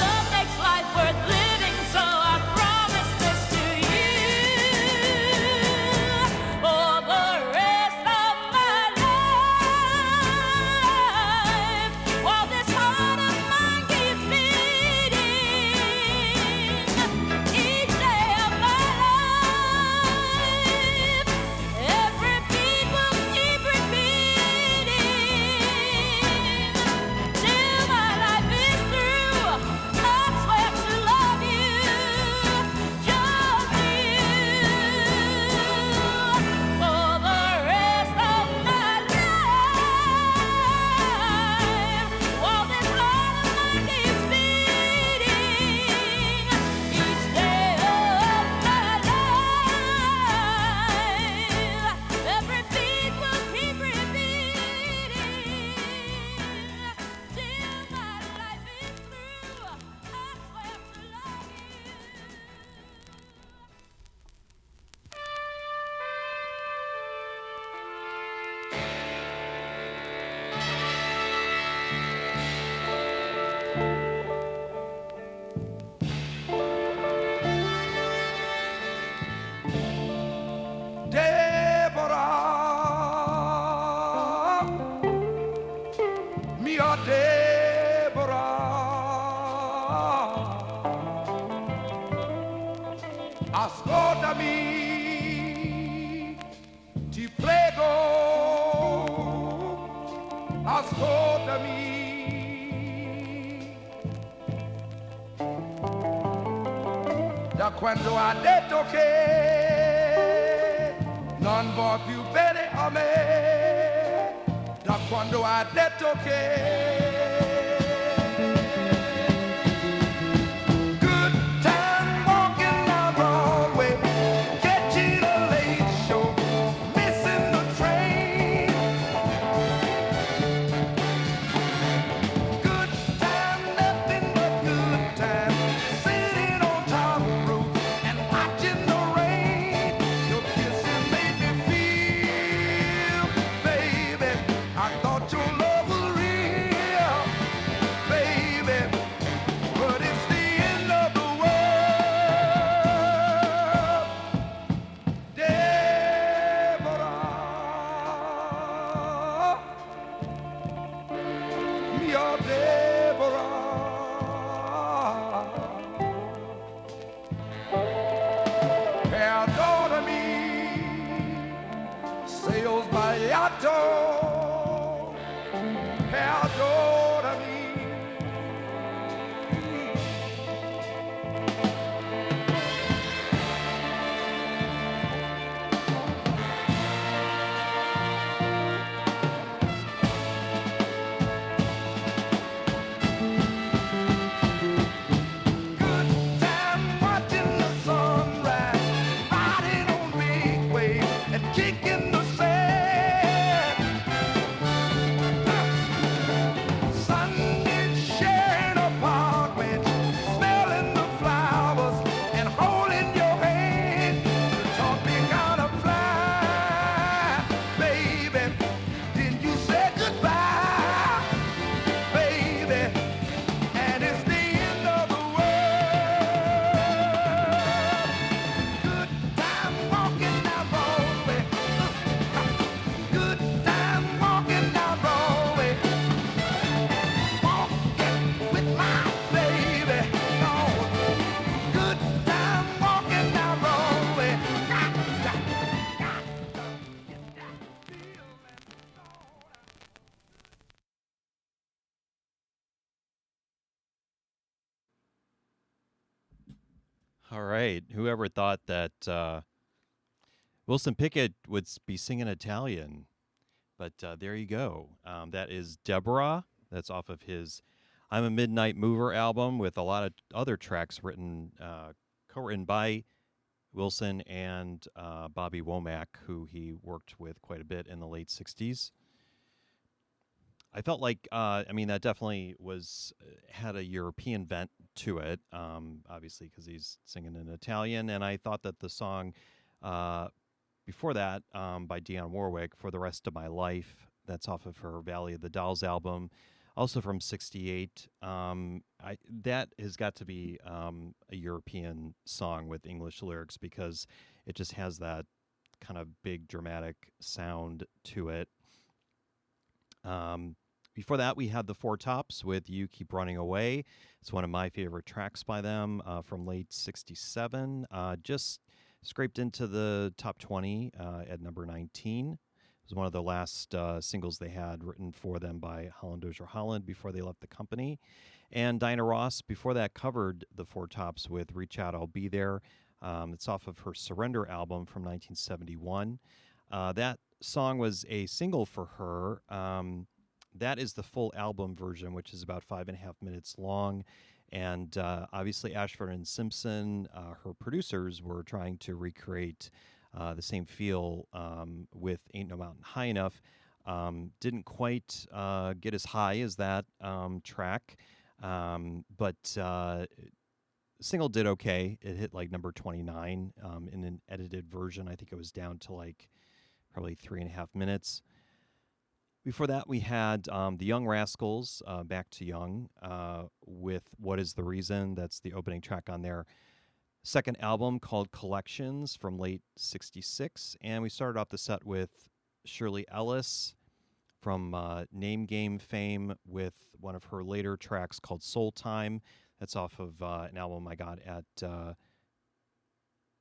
Love makes life worth living, so I promise this to you. For the rest of my life, while this heart of mine keeps beating, each day of my life, every beat will keep repeating, till my life is through. I swear to love you, just you. For the rest of my life, while this heart of mine keeps beating, each day of my life, every beat will keep repeating, till my life is through. I swear to love you. Deborah, mia Deborah, ascoltami, ti prego, ascoltami. Da quando ha detto che non vuoi più bene a me, da quando ha detto che good time walking down Broadway, catching a late show, missing the train. Good time, nothing but good time, sitting on top of the roof and watching the rain. Your kissing made me feel, baby, I thought your love was real. All right. Whoever thought that Wilson Pickett would be singing Italian? But there you go. That is Deborah. That's off of his I'm a Midnight Mover album with a lot of other tracks written, co-written by Wilson and Bobby Womack, who he worked with quite a bit in the late 60s. I felt like, that definitely had a European bent to it, obviously because he's singing in Italian. And I thought that the song before that by Dionne Warwick, For the Rest of My Life, that's off of her Valley of the Dolls album, also from 68. That has got to be a European song with English lyrics because it just has that kind of big dramatic sound to it. Before that, we had the Four Tops with You Keep Running Away. It's one of my favorite tracks by them from late 67. Just scraped into the top 20 at number 19. It was one of the last singles they had written for them by Holland Dozier Holland before they left the company. And Dinah Ross, before that, covered the Four Tops with Reach Out, I'll Be There. It's off of her Surrender album from 1971. That song was a single for her. That is the full album version, which is about 5.5 minutes long. And obviously Ashford and Simpson, her producers, were trying to recreate the same feel with Ain't No Mountain High Enough. Didn't quite get as high as that track, but single did okay. It hit like number 29 in an edited version. I think it was down to like probably 3.5 minutes. Before that, we had the Young Rascals, Back to Young, with What Is the Reason? That's the opening track on their second album called Collections from late 66. And we started off the set with Shirley Ellis from Name Game fame with one of her later tracks called Soul Time. That's off of an album I got at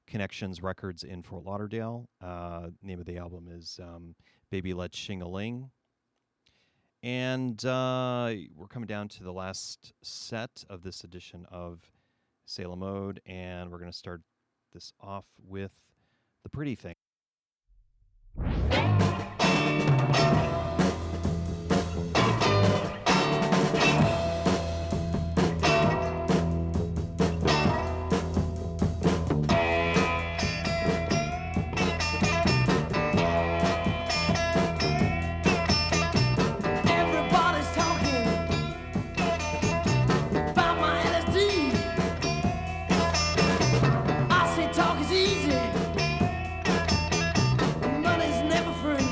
Connections Records in Fort Lauderdale. Name of the album is Baby Let's Shing-a-Ling. And we're coming down to the last set of this edition of Salem Mode, and we're going to start this off with The Pretty Thing. Talk is easy, money's never free.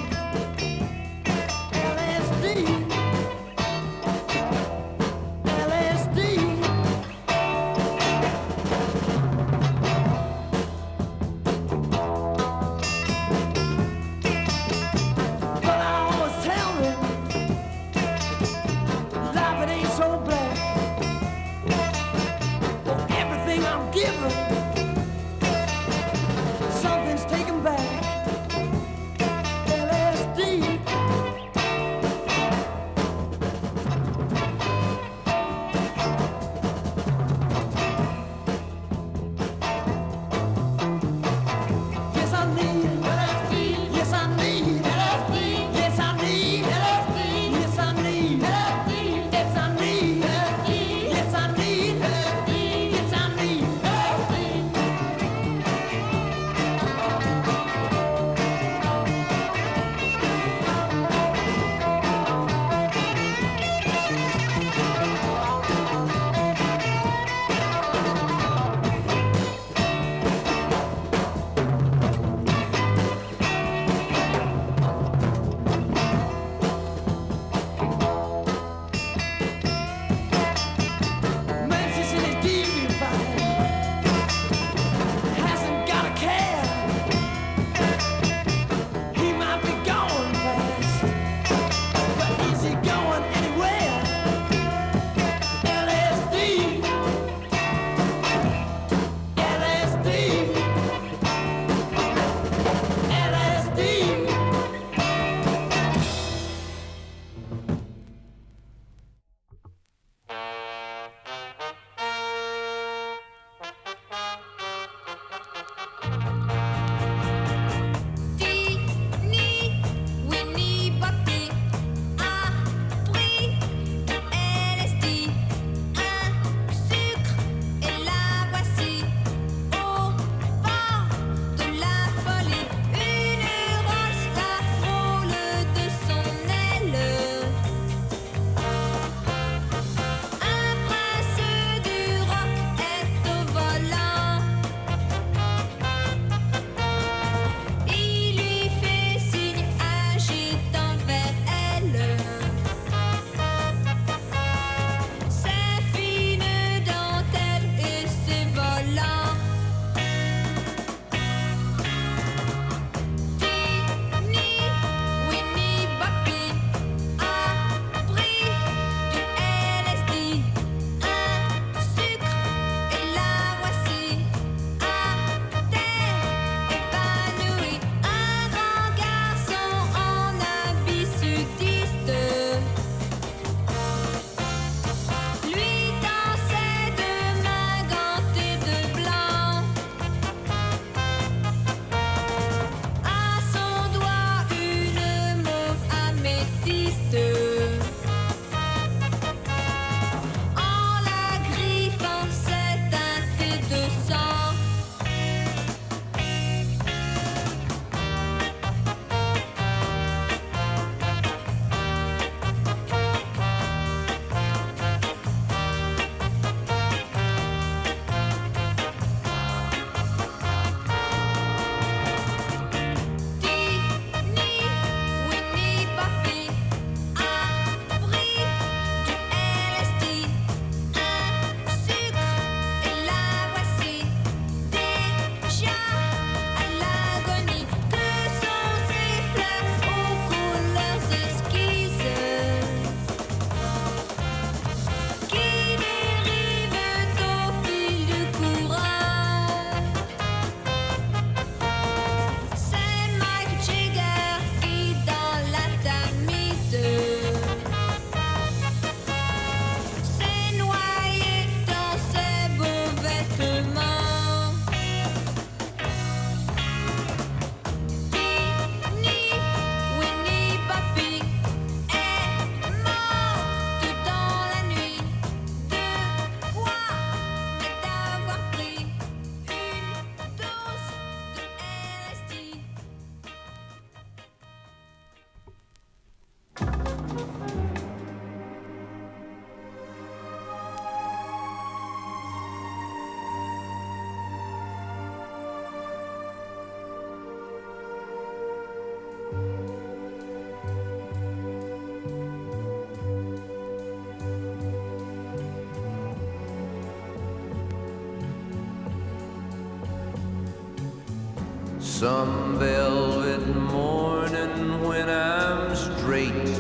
Some velvet morning when I'm straight,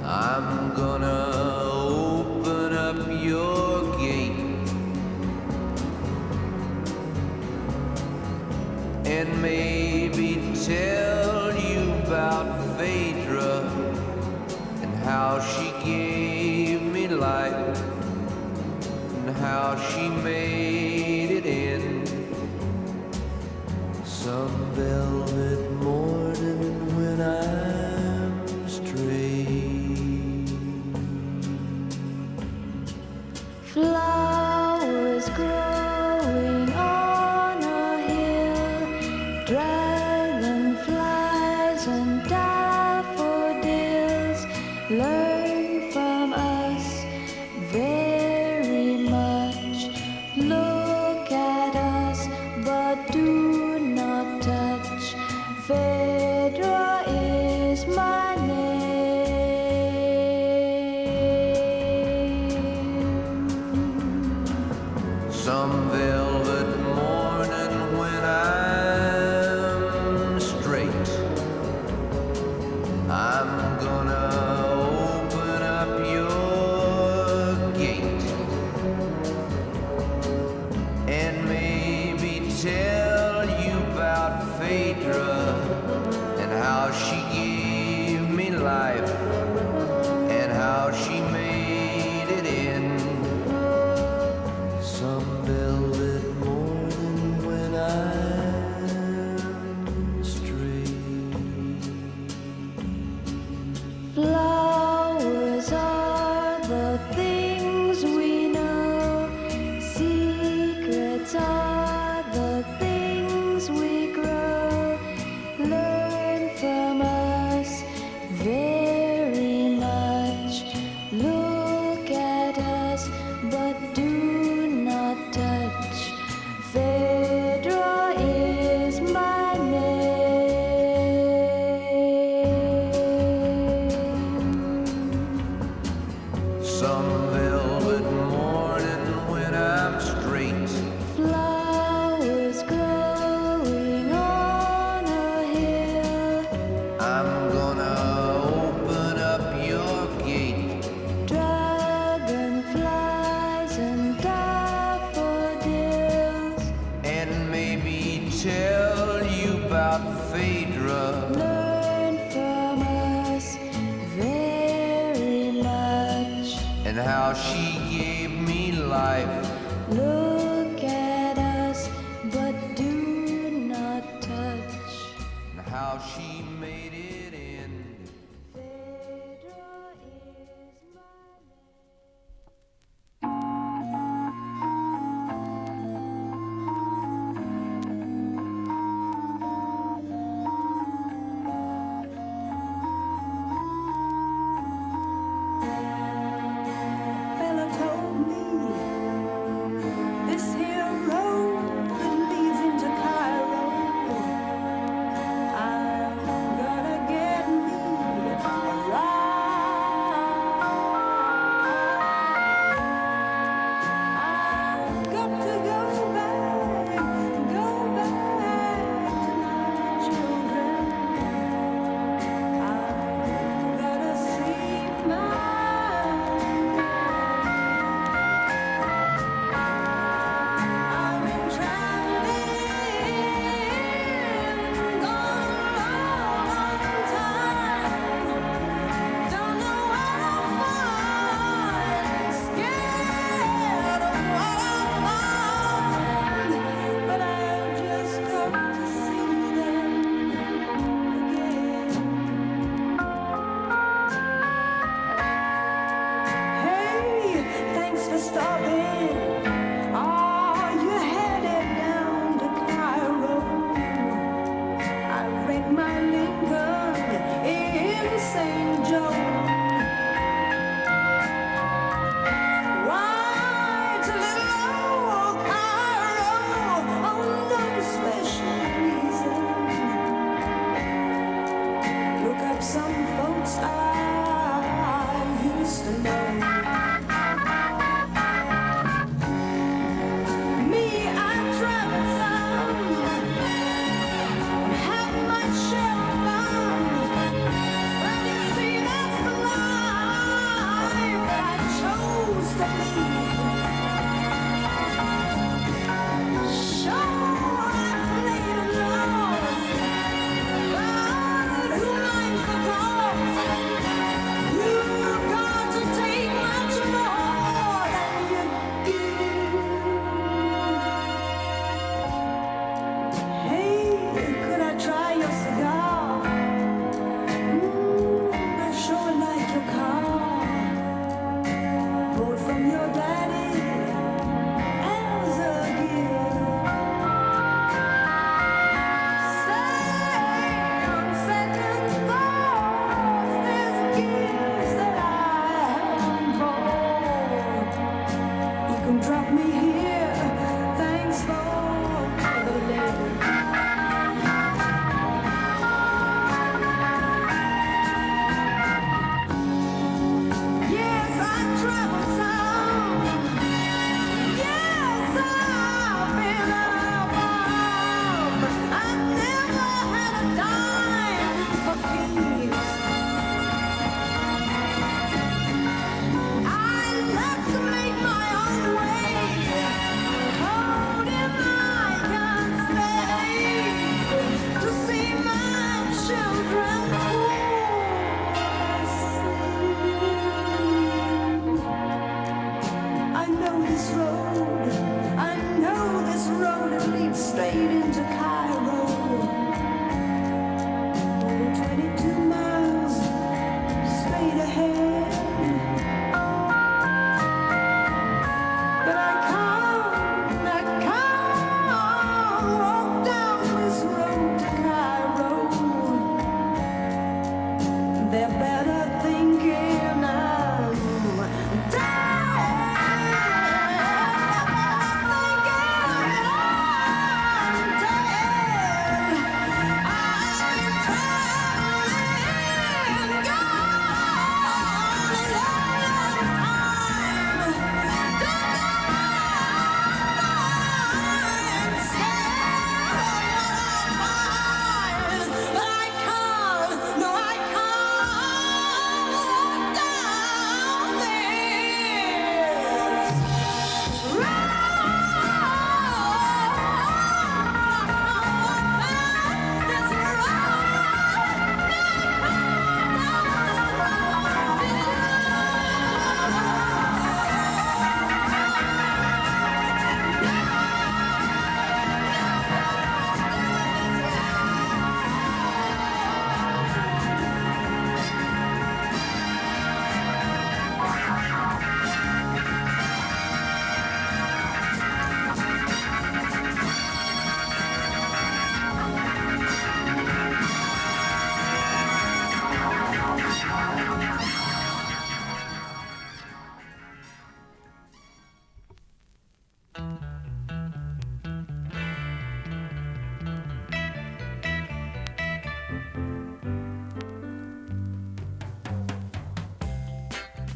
I'm gonna open up your gate and maybe tell you about Phaedra and how she gave me life and how she made it in some velvet morning when I'm straight. Flowers growing on a hill, dragonflies and daffodils, learn from us very much. Look at us, but do not touch. Phaedra is my name. Some velvet morning when I'm straight, I'm gonna open up your gate and maybe tell you about Phaedra and how she gave me life and how she made it in some velvet morning when I'm straight. Flowers are the things we know. Secrets are the things we grow. Learn from us very much. Look at us, but do not touch. Phaedra is my name. Some velvet morning when I'm straight, Flowers growing on a hill, I'm gonna open up your gate dragonflies and daffodils, and maybe tell you about Phaedra learn from us very much. and how she gave me life Look at us, but do not touch. and how she made it in. Phaedra is my Fella told me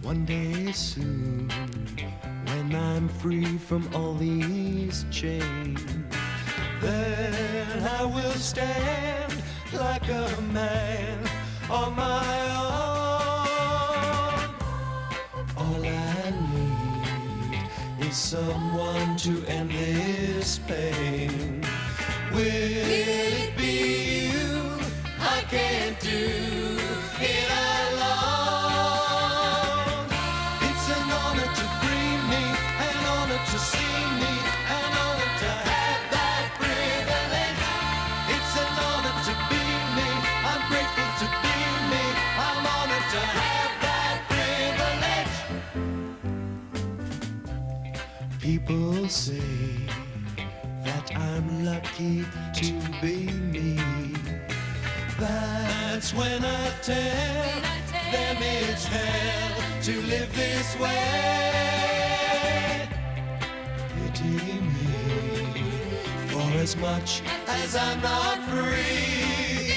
One day soon, when I'm free from all these chains, then I will stand like a man on my own. All I need is someone to end this pain. Will it be you? I can't do it alone. It's an honor to bring me, an honor to see me, an honor to have that privilege. It's an honor to be me, I'm grateful to be me, I'm honored to have that privilege. People say that I'm lucky to be me. That's when I tell them it's hell to live this way. Pity me, for as much as I'm not free,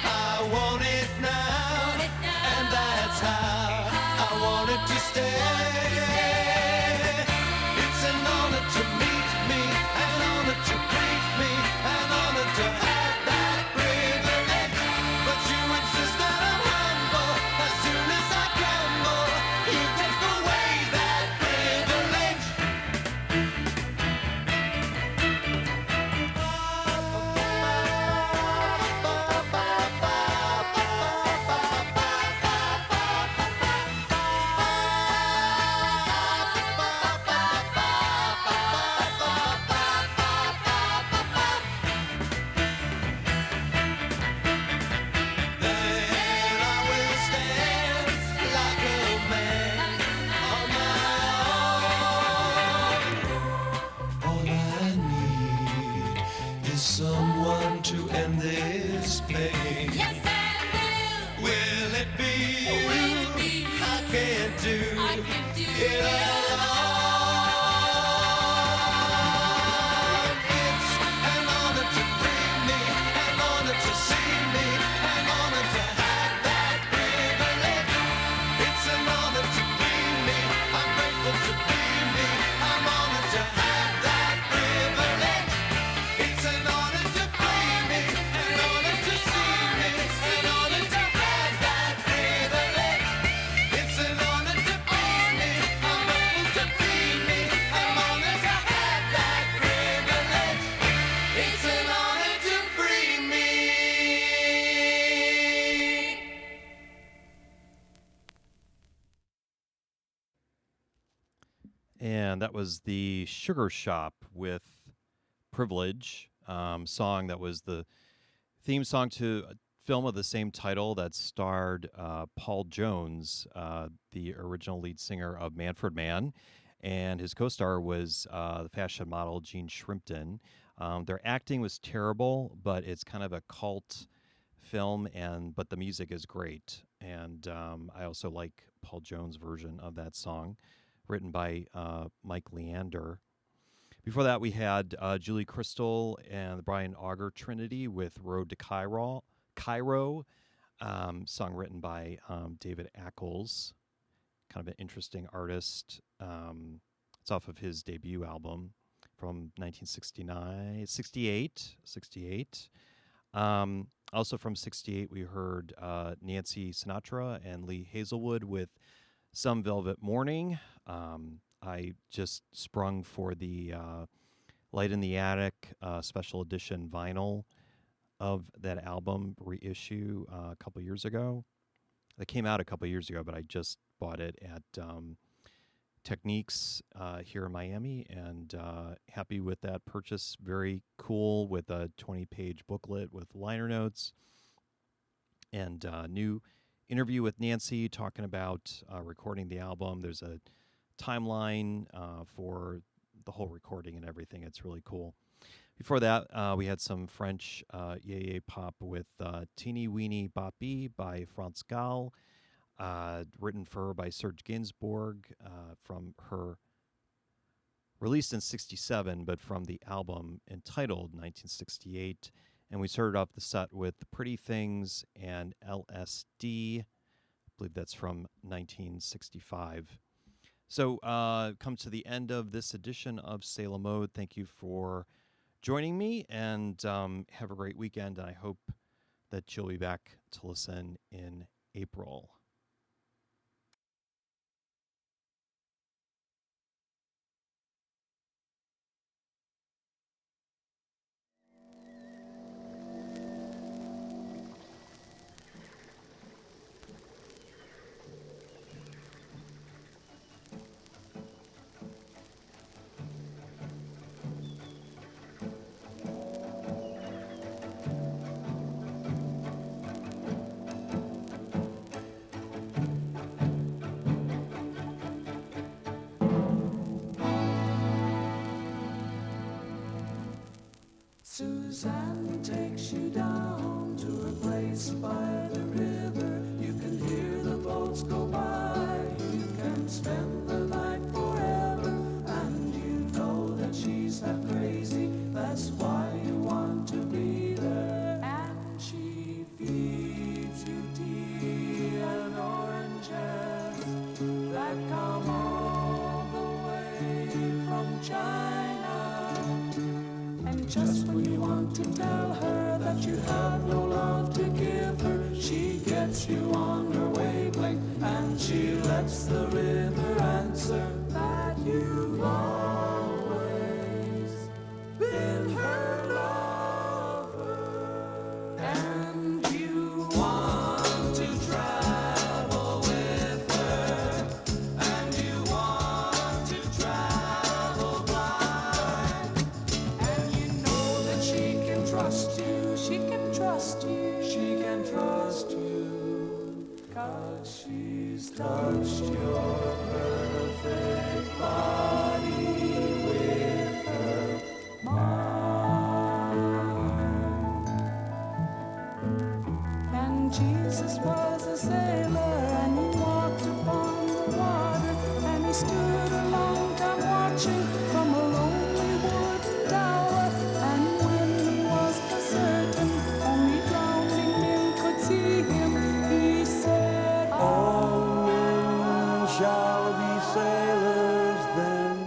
I want it now, and that's how I want it to stay. It's an honor to meet me, an honor to greet me, an honor to have that privilege. But you insist that I'm humble. As soon as I crumble, you take away that privilege. Then I will stand like a man on my own. All I need is someone to end this pain. Yes, I Will it be you? I can't do it alone. It's an honor to bring me, an honor to see me, an honor to have that privilege. It's an honor to be me, I'm grateful to be me, I'm honored to have that privilege. It's an honor to bring me, an honor to see me, an honor to have that privilege. It's an honor to be me, I'm grateful to be me, I'm honored to have that privilege. It's an honor to free me. And that was the Sugar Shop with Privilege, song that was the theme song to a film of the same title that starred Paul Jones, the original lead singer of Manfred Mann, and his co-star was the fashion model Jean Shrimpton. Their acting was terrible, but it's kind of a cult film, but the music is great. And I also like Paul Jones' version of that song, written by Mike Leander. Before that, we had Julie Crystal and the Brian Auger Trinity with Road to Cairo, song written by David Ackles, kind of an interesting artist. It's off of his debut album from 1968. Also from 68, we heard Nancy Sinatra and Lee Hazelwood with Some Velvet Morning. I just sprung for the Light in the Attic special edition vinyl of that album reissue a couple years ago. It came out a couple years ago, but I just bought it at Techniques here in Miami, and happy with that purchase. Very cool, with a 20-page booklet with liner notes, and new interview with Nancy talking about recording the album. There's a timeline for the whole recording and everything. It's really cool. Before that, we had some French yay pop with Teeny Weeny Boppy by France Gall, written for her by Serge Gainsbourg, from her released in 67, but from the album entitled 1968. And we started off the set with The Pretty Things and LSD. I believe that's from 1965. So come to the end of this edition of Sailor Mode. Thank you for joining me, and have a great weekend. And I hope that you'll be back to listen in April. Suzanne takes you down to a place by the river. You can hear the boats go by. You can spend the night forever. And you know that she's half crazy. That's why you want to be there. And she feeds you tea and oranges that come all the way from China. And just when you want to tell her that you have no love to give her, she gets you on her wavelength, and she lets the river answer that you've always been her lover. And you want to travel with her, and you want to travel blind. And you know that she can trust you, she can trust you, she can trust you, 'cause she's touched your perfect body with her mind. And Jesus was a sailor, and he walked upon the water, and he stood a long time watching from a lonely wooden tower. And when he was certain only drowning men could see him, he said, all men shall be sailors then,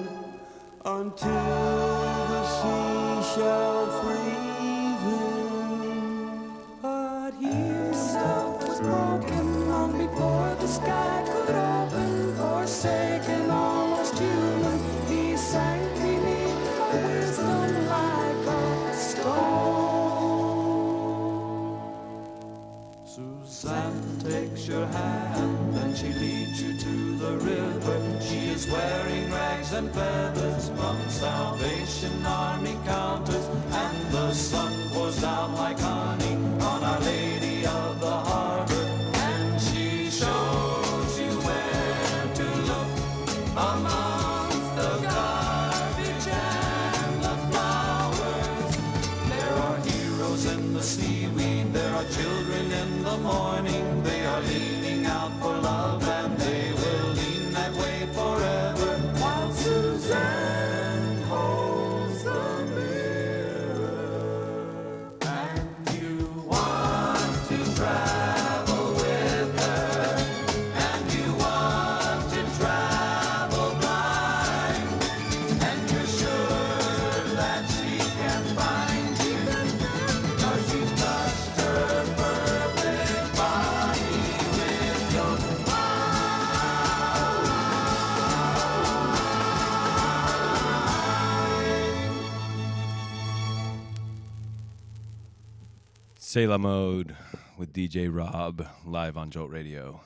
until the sea shall free them. But he himself was broken long before the sky could open. Forsaken, almost human, he sank beneath her wisdom like a stone. Suzanne takes your hand and she leads you to the river. She is wearing rags and feathers from Salvation Army counters, and the sun pours down like honey on Our Lady of the Harbor. And she shows you where to look amongst the garbage and the flowers. There are heroes in the seaweed, there are children in the morning. They are leaning out for love, and they will lean that way forever, while Suzanne holds the mirror. And you want to travel with her, and you want to travel blind, and you're sure that she can find you, 'cause you touched her perfect body with your Sailor Mode with DJ Rob, live on Jolt Radio.